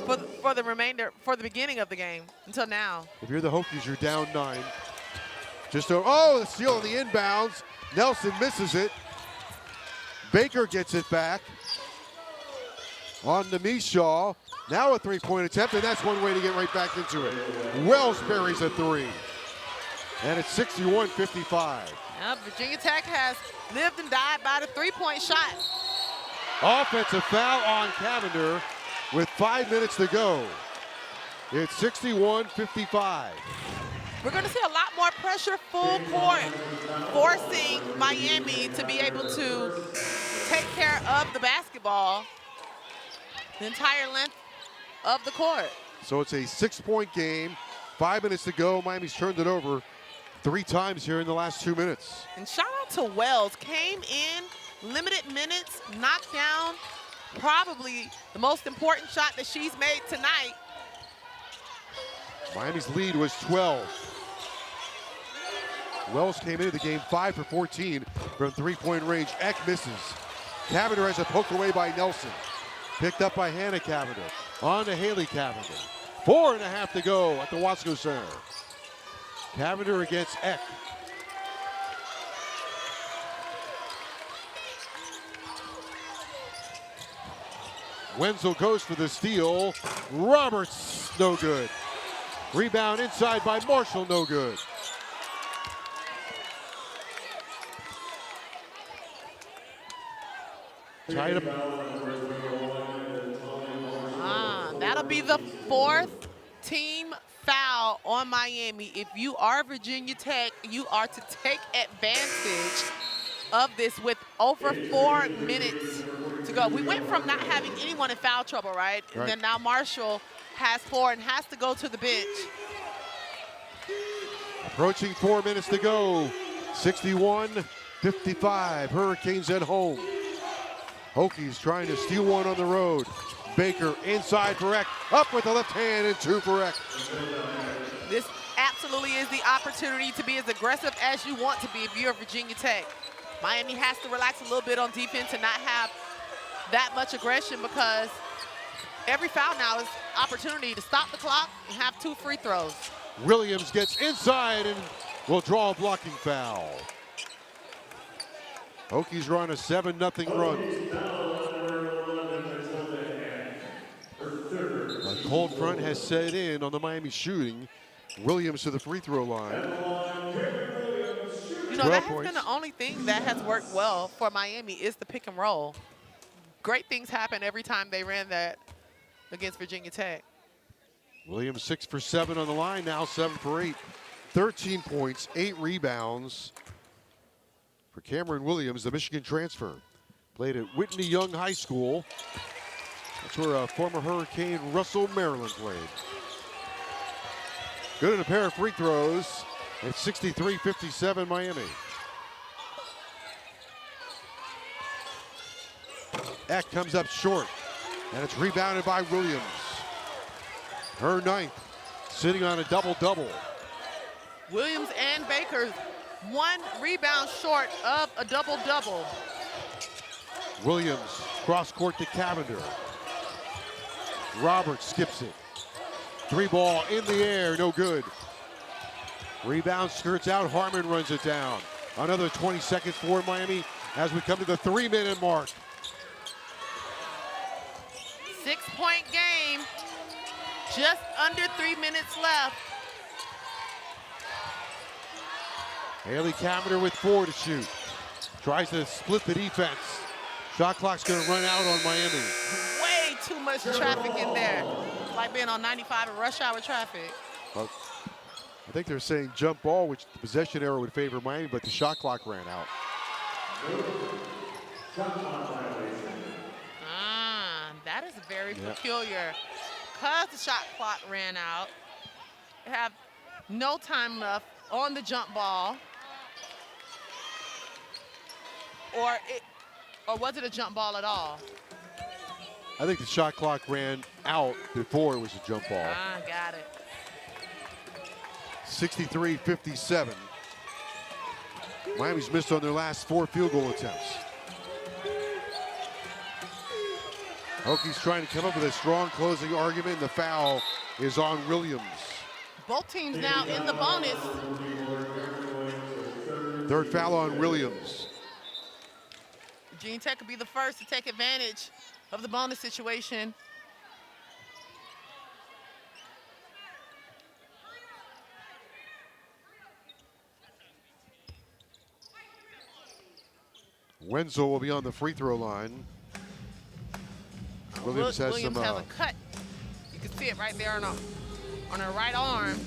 for the beginning of the game until now. If you're the Hokies, you're down 9. The steal on the inbounds. Nelson misses it. Baker gets it back. On to Mishaw. Now a 3-point attempt, and that's one way to get right back into it. Wells buries a 3. And it's 61-55. Yep, Virginia Tech has lived and died by the 3-point shot. Offensive foul on Cavender with 5 minutes to go. It's 61-55. We're going to see a lot more pressure full court, forcing Miami to be able to take care of the basketball the entire length of the court. So it's a 6-point game. 5 minutes to go. Miami's turned it over 3 times here in the last 2 minutes. And shout out to Wells. Came in, limited minutes, knocked down probably the most important shot that she's made tonight. Miami's lead was 12. Wells came into the game 5 for 14 from 3-point range. Eck misses. Cavender has a poke away by Nelson. Picked up by Hannah Cavender. On to Haley Cavender. 4.5 to go at the Wasco Center. Cavender against Eck. Wenzel goes for the steal. Roberts, no good. Rebound inside by Marshall, no good. Tied up. That'll be the 4th team foul on Miami. If you are Virginia Tech, you are to take advantage of this with over 4 minutes to go. We went from not having anyone in foul trouble, right? And then now Marshall has 4 and has to go to the bench. Approaching 4 minutes to go. 61-55, Hurricanes at home. Hokies trying to steal one on the road. Baker inside for Eck, up with the left hand and 2 for Eck. This absolutely is the opportunity to be as aggressive as you want to be if you're Virginia Tech. Miami has to relax a little bit on defense and not have that much aggression, because every foul now is opportunity to stop the clock and have 2 free throws. Williams gets inside and will draw a blocking foul. Hokies are on a 7-0 run. A cold front has set in on the Miami shooting. Williams to the free throw line. You know, that has been the only thing that has worked well for Miami is the pick and roll. Great things happen every time they ran that against Virginia Tech. Williams 6 for 7 on the line, now 7 for 8. 13 points, 8 rebounds for Cameron Williams, the Michigan transfer. Played at Whitney Young High School. That's where former Hurricane Russell Maryland played. Good at a pair of free throws. It's 63-57 Miami. Eck comes up short, and it's rebounded by Williams. Her 9th, sitting on a double-double. Williams and Baker, 1 rebound short of a double-double. Williams, cross court to Cavender. Roberts skips it. 3 ball in the air, no good. Rebound skirts out, Harmon runs it down. Another 20 seconds for Miami as we come to the 3-minute mark. 6-point game, just under 3 minutes left. Haley Cavender with 4 to shoot. Tries to split the defense. Shot clock's gonna run out on Miami. Way too much traffic in there. It's like being on 95 in rush hour traffic. Well, I think they're saying jump ball, which the possession error would favor Miami, but the shot clock ran out. That is very peculiar. Because the shot clock ran out, they have no time left on the jump ball. Or was it a jump ball at all? I think the shot clock ran out before it was a jump ball. Got it. 63-57. Miami's missed on their last 4 field goal attempts. Hokies trying to come up with a strong closing argument. The foul is on Williams. Both teams now in the bonus. 3rd foul on Williams. Virginia Tech could be the first to take advantage of the bonus situation. Wenzel will be on the free throw line. Williams has a cut. You can see it right there on her right arm,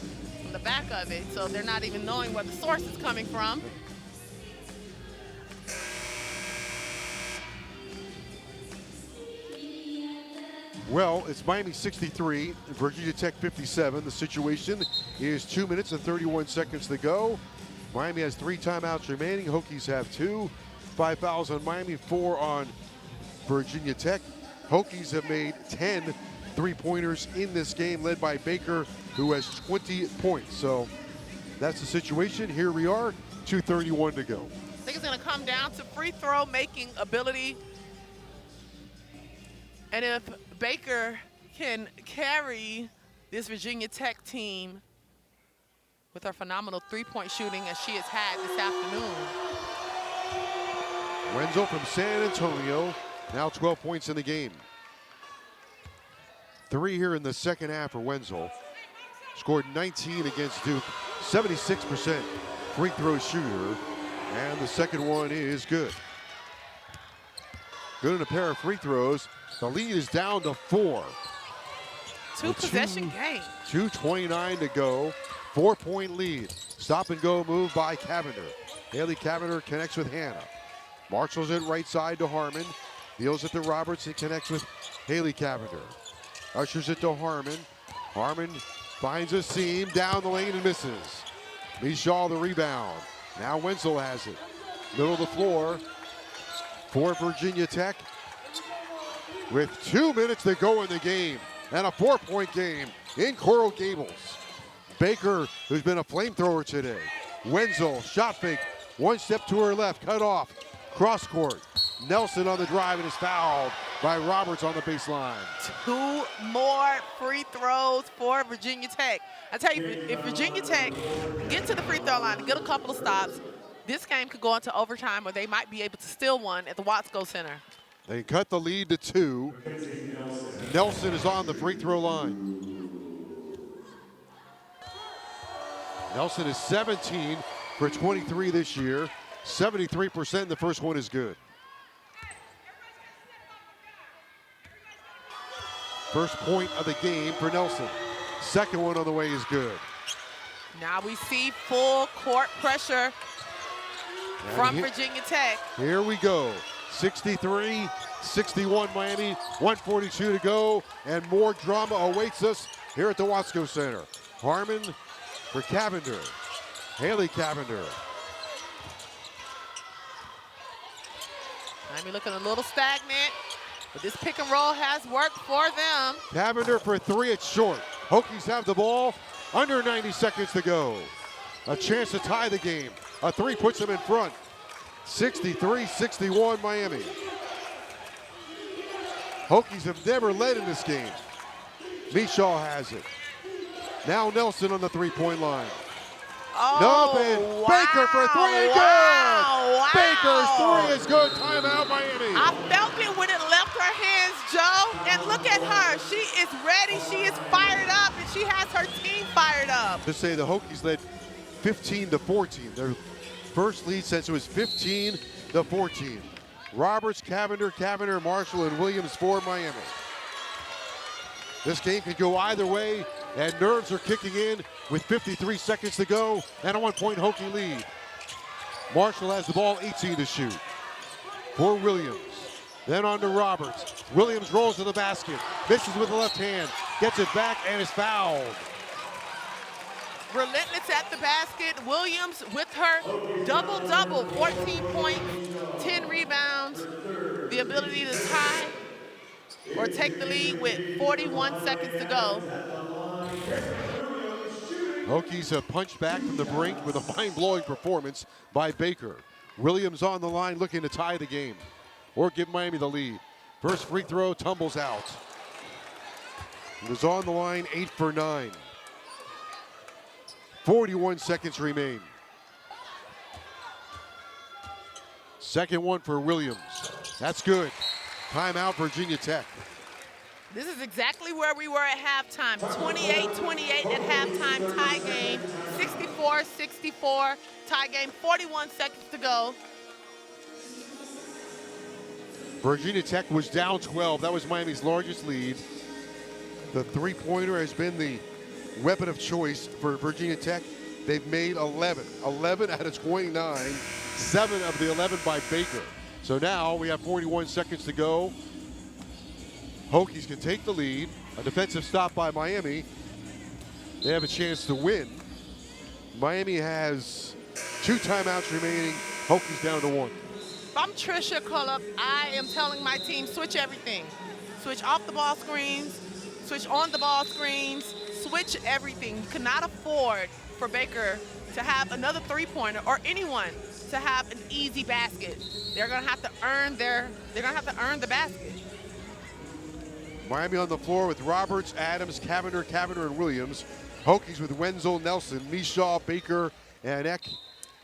on the back of it. So they're not even knowing where the source is coming from. Well, it's Miami 63, Virginia Tech 57. The situation is 2 minutes and 31 seconds to go. Miami has 3 timeouts remaining. Hokies have 2. 5 fouls on Miami, 4 on Virginia Tech. Hokies have made 10 3-pointers in this game, led by Baker, who has 20 points. So that's the situation. Here we are, 2:31 to go. I think it's going to come down to free throw making ability. And if Baker can carry this Virginia Tech team with her phenomenal 3-point shooting as she has had this afternoon. Wenzel from San Antonio, now 12 points in the game. 3 here in the second half for Wenzel. Scored 19 against Duke, 76% free throw shooter, and the second one is good. Good in a pair of free throws. The lead is down to 4. Two-possession game. 2:29 to go. 4-point lead. Stop and go move by Cavender. Haley Cavender connects with Hannah. Marshall's it right side to Harmon. Deals it to Roberts and connects with Haley Cavender. Ushers it to Harmon. Harmon finds a seam down the lane and misses. Lee Shaw the rebound. Now Wenzel has it. Middle of the floor for Virginia Tech. With 2 minutes to go in the game and a 4-point game in Coral Gables. Baker, who's been a flamethrower today. Wenzel, shot fake, one step to her left, cut off, cross court. Nelson on the drive and is fouled by Roberts on the baseline. 2 more free throws for Virginia Tech. I tell you, if Virginia Tech get to the free throw line and get a couple of stops, this game could go into overtime, or they might be able to steal one at the Watsco Center. They cut the lead to 2. Nelson is on the free throw line. Nelson is 17 for 23 this year. 73%, the first one is good. First point of the game for Nelson. Second one on the way is good. Now we see full court pressure from Virginia Tech. Here we go. 63-61 Miami, 1:42 to go, and more drama awaits us here at the Watsco Center. Harmon for Cavender. Haley Cavender. Miami looking a little stagnant, but this pick and roll has worked for them. Cavender for 3, it's short. Hokies have the ball, under 90 seconds to go. A chance to tie the game. A 3 puts them in front. 63-61 Miami. Hokies have never led in this game. Mishaw has it. Now Nelson on the 3-point line. Oh, wow. Baker for 3 is wow, good. Baker's 3 is good. Timeout Miami. I felt it when it left her hands, Joe. And look at her. She is ready. She is fired up, and she has her team fired up. To say the Hokies led 15-14. Their first lead since it was 15-14. Roberts, Cavender, Marshall, and Williams for Miami. This game could go either way, and nerves are kicking in with 53 seconds to go and a 1-point Hokie lead. Marshall has the ball, 18 to shoot for Williams. Then on to Roberts. Williams rolls to the basket, misses with the left hand, gets it back, and is fouled. Relentless at the basket. Williams with her double-double, 14 points, 10 rebounds, the ability to tie or take the lead with 41 seconds to go. Hokies have punched back from the brink with a mind-blowing performance by Baker. Williams on the line looking to tie the game or give Miami the lead. First free throw tumbles out. It was on the line, 8 for 9. 41 seconds remain. Second one for Williams. That's good. Timeout Virginia Tech. This is exactly where we were at halftime. 28-28 at halftime, tie game. 64-64, tie game, 41 seconds to go. Virginia Tech was down 12. That was Miami's largest lead. The three-pointer has been the weapon of choice for Virginia Tech. They've made 11. 11 out of 29. 7 of the 11 by Baker. So now we have 41 seconds to go. Hokies can take the lead. A defensive stop by Miami. They have a chance to win. Miami has 2 timeouts remaining. Hokies down to 1. If I'm Trisha Cullop, I am telling my team, switch everything. Switch off the ball screens, switch on the ball screens, switch everything. You cannot afford for Baker to have another three-pointer or anyone to have an easy basket. They're gonna have to earn the basket. Miami on the floor with Roberts, Adams, Cavender, and Williams. Hokies with Wenzel, Nelson, Mishaw, Baker, and Eck.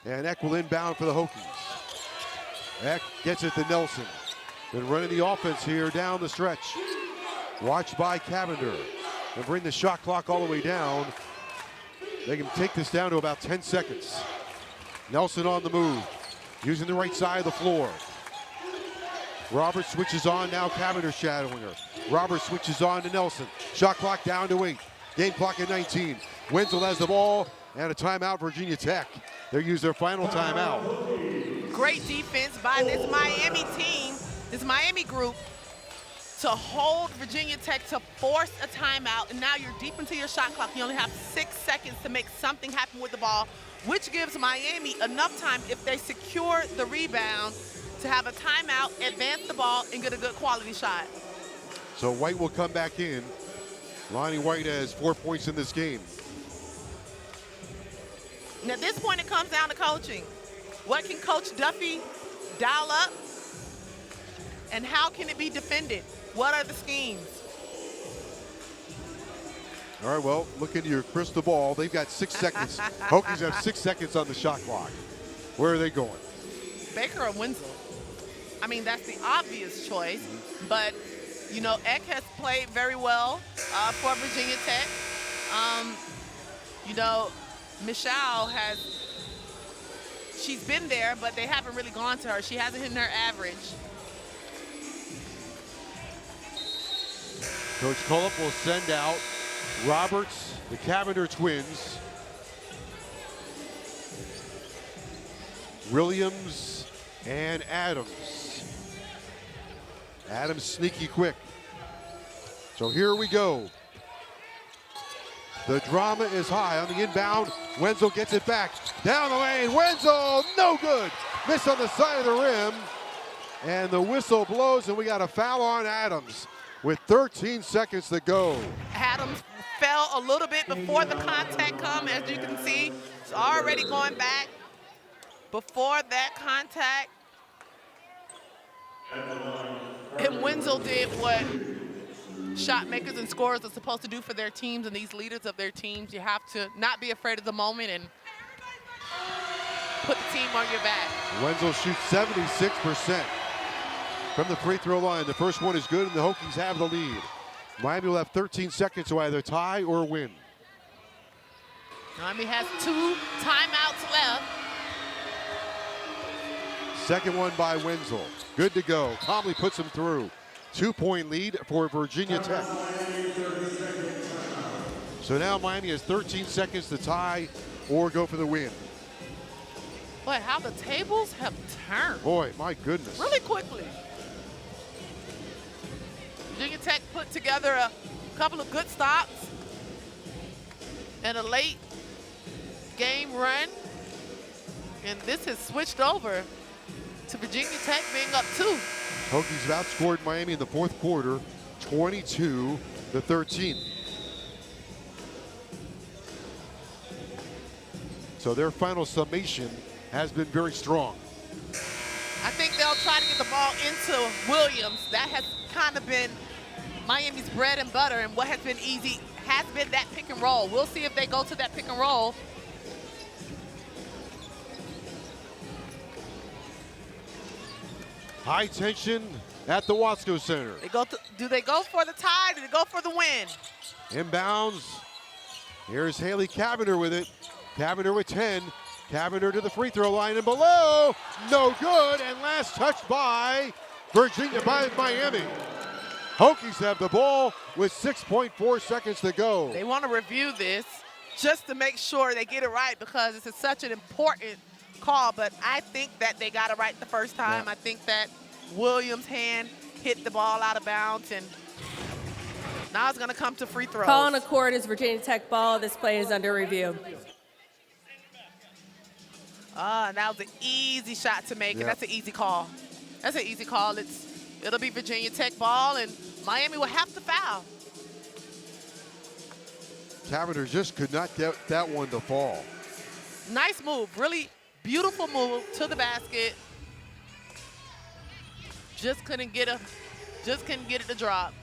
And Eck will inbound for the Hokies. Eck gets it to Nelson. Been running the offense here down the stretch. Watched by Cavender. And bring the shot clock all the way down. They can take this down to about 10 seconds. Nelson on the move, using the right side of the floor. Roberts switches on, now Cavender shadowing her. Roberts switches on to Nelson. Shot clock down to 8. Game clock at 19. Wenzel has the ball, and a timeout, Virginia Tech. They use their final timeout. Great defense by this Miami team, this Miami group, to hold Virginia Tech to force a timeout, and now you're deep into your shot clock. You only have 6 seconds to make something happen with the ball, which gives Miami enough time, if they secure the rebound, to have a timeout, advance the ball, and get a good quality shot. So White will come back in. Lonnie White has 4 points in this game. And at this point, it comes down to coaching. What can Coach Duffy dial up, and how can it be defended? What are the schemes? All right, well, look into your crystal ball. They've got 6 seconds. Hokies have 6 seconds on the shot clock. Where are they going? Baker or Wenzel? I mean, that's the obvious choice, but, you know, Eck has played very well for Virginia Tech. You know, Michelle she's been there, but they haven't really gone to her. She hasn't hit her average. Coach Cullip will send out Roberts, the Cavender twins, Williams, and Adams. Adams sneaky quick. So here we go. The drama is high on the inbound. Wenzel gets it back. Down the lane, Wenzel, no good. Miss on the side of the rim. And the whistle blows, and we got a foul on Adams with 13 seconds to go. Adams fell a little bit before the contact come, as you can see. It's already going back before that contact. And Wenzel did what shot makers and scorers are supposed to do for their teams, and these leaders of their teams. You have to not be afraid of the moment and put the team on your back. Wenzel shoots 76% from the free throw line. The first one is good, and the Hokies have the lead. Miami will have 13 seconds to either tie or win. Miami has 2 timeouts left. Second one by Wenzel. Good to go. Calmly puts him through. 2-point lead for Virginia Tech. So now Miami has 13 seconds to tie or go for the win. Boy, how the tables have turned. Boy, my goodness. Really quickly. Virginia Tech put together a couple of good stops and a late game run. And this has switched over to Virginia Tech being up 2. Hokies have outscored Miami in the fourth quarter, 22-13. So their final summation has been very strong. I think they'll try to get the ball into Williams. That has kind of been Miami's bread and butter, and what has been easy has been that pick and roll. We'll see if they go to that pick and roll. High tension at the Wasco Center. Do they go for the tie? Do they go for the win? Inbounds. Here's Haley Cavender with it. Cavender with 10. Cavender to the free throw line and below. No good. And last touch by Miami. Hokies have the ball with 6.4 seconds to go. They want to review this just to make sure they get it right, because this is such an important call, but I think that they got it right the first time. Yeah. I think that Williams' hand hit the ball out of bounds, and now it's going to come to free throws. Call on the court is Virginia Tech ball. This play is under review. That was an easy shot to make, and that's an easy call. That's an easy call. It'll be Virginia Tech ball, and Miami will have to foul. Cavender just could not get that one to fall. Nice move, really beautiful move to the basket. Just couldn't get it to drop.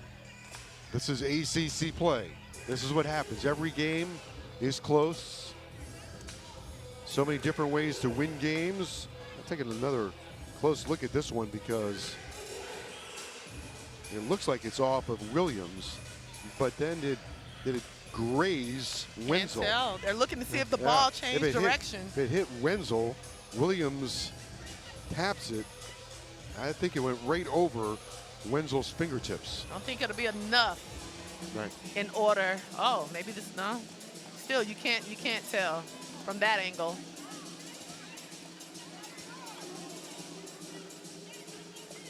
This is ACC play. This is what happens. Every game is close. So many different ways to win games. I'm taking another close look at this one because It looks like it's off of Williams, but then did it graze Wenzel? Can't tell. They're looking to see if the ball changed direction. If it hit Wenzel, Williams taps it. I think it went right over Wenzel's fingertips. I don't think it'll be enough Right. in order. Oh, maybe this, no. Still, you can't tell from that angle.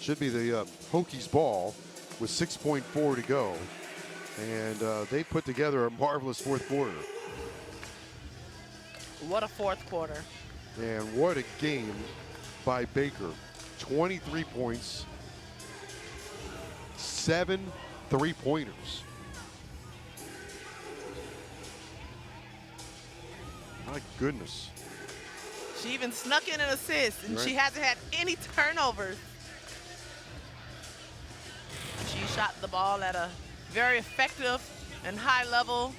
Should be the Hokies ball with 6.4 to go. And they put together a marvelous fourth quarter. What a fourth quarter. And what a game by Baker. 23 points, 7 3-pointers. My goodness. She even snuck in an assist, and she hasn't had any turnovers. She shot the ball at a very effective and high level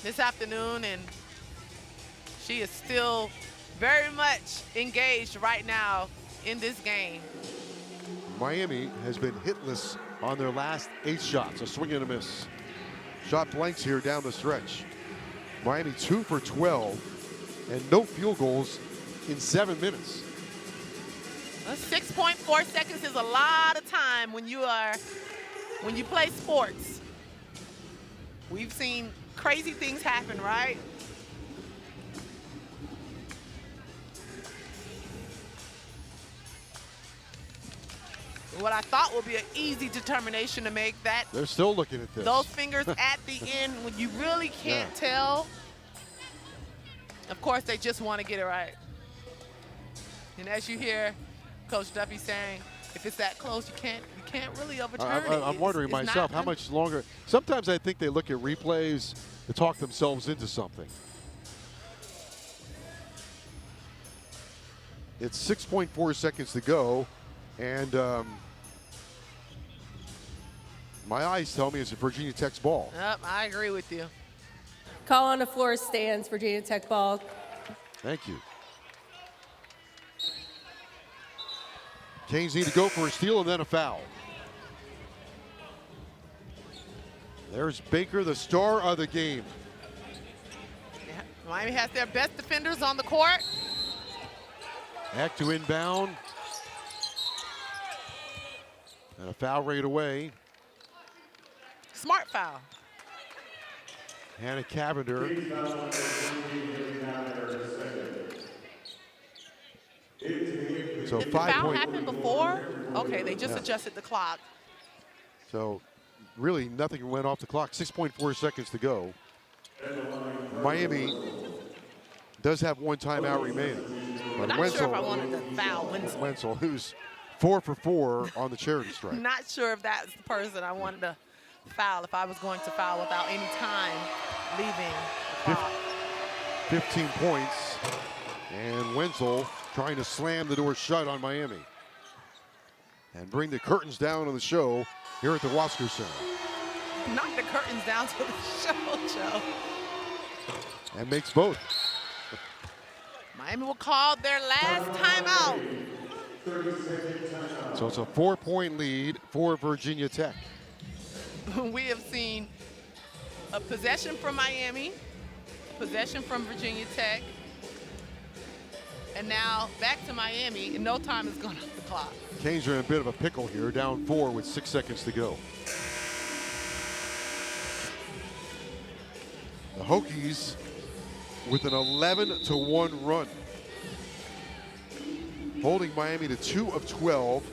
this afternoon, and she is still very much engaged right now in this game. Miami has been hitless on their last 8 shots, a swing and a miss. Shot blanks here down the stretch. Miami 2 for 12 and no field goals in 7 minutes. 6.4 seconds is a lot of time when you play sports. We've seen crazy things happen, right? What I thought would be an easy determination to make, that They're still looking at this. those fingers at the end when you really can't tell. Of course, they just want to get it right. And as you hear Coach Duffy saying, if it's that close, you can't really overturn it. I'm wondering myself how much longer. Sometimes I think they look at replays to talk themselves into something. It's 6.4 seconds to go, and my eyes tell me it's a Virginia Tech's ball. Yep, I agree with you. Call on the floor stands, Virginia Tech ball. Thank you. Canes need to go for a steal and then a foul. There's Baker, the star of the game. Yeah, Miami has their best defenders on the court. Back to inbound. And a foul right away. Smart foul. Hannah Cavender. So Did the foul happen before? Okay, they just adjusted the clock. So really nothing went off the clock. 6.4 seconds to go. Miami does have one timeout remaining. But Not Wenzel, sure if I wanted to foul Wenzel, who's 4 for 4 on the charity strike. Not sure if that's the person I wanted to foul, if I was going to foul without any time leaving the clock. 15 points. And Wenzel trying to slam the door shut on Miami. And bring the curtains down on the show here at the Wasker Center. Knock the curtains down to the show, Joe. And makes both. Miami will call their last timeout. So it's a 4-point lead for Virginia Tech. We have seen a possession from Miami, possession from Virginia Tech, and now back to Miami, and no time is going off the clock. Canes are in a bit of a pickle here, down 4 with 6 seconds to go. The Hokies with an 11-1 run, holding Miami to 2 of 12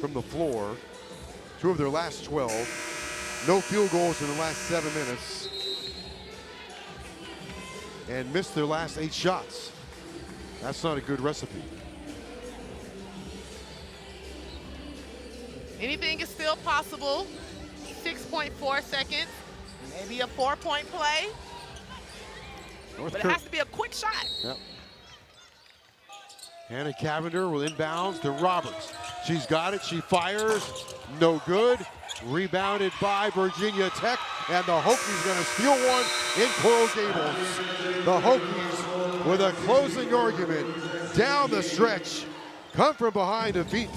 from the floor, 2 of their last 12. No field goals in the last 7 minutes, and missed their last 8 shots. That's not a good recipe. Anything is still possible. 6.4 seconds, maybe a 4-point play, but it has to be a quick shot. Yep. Hannah Cavender will inbounds to Roberts. She's got it, she fires, no good. Rebounded by Virginia Tech, and the Hokies gonna steal one in Coral Gables. The Hokies with a closing argument down the stretch, come from behind to beat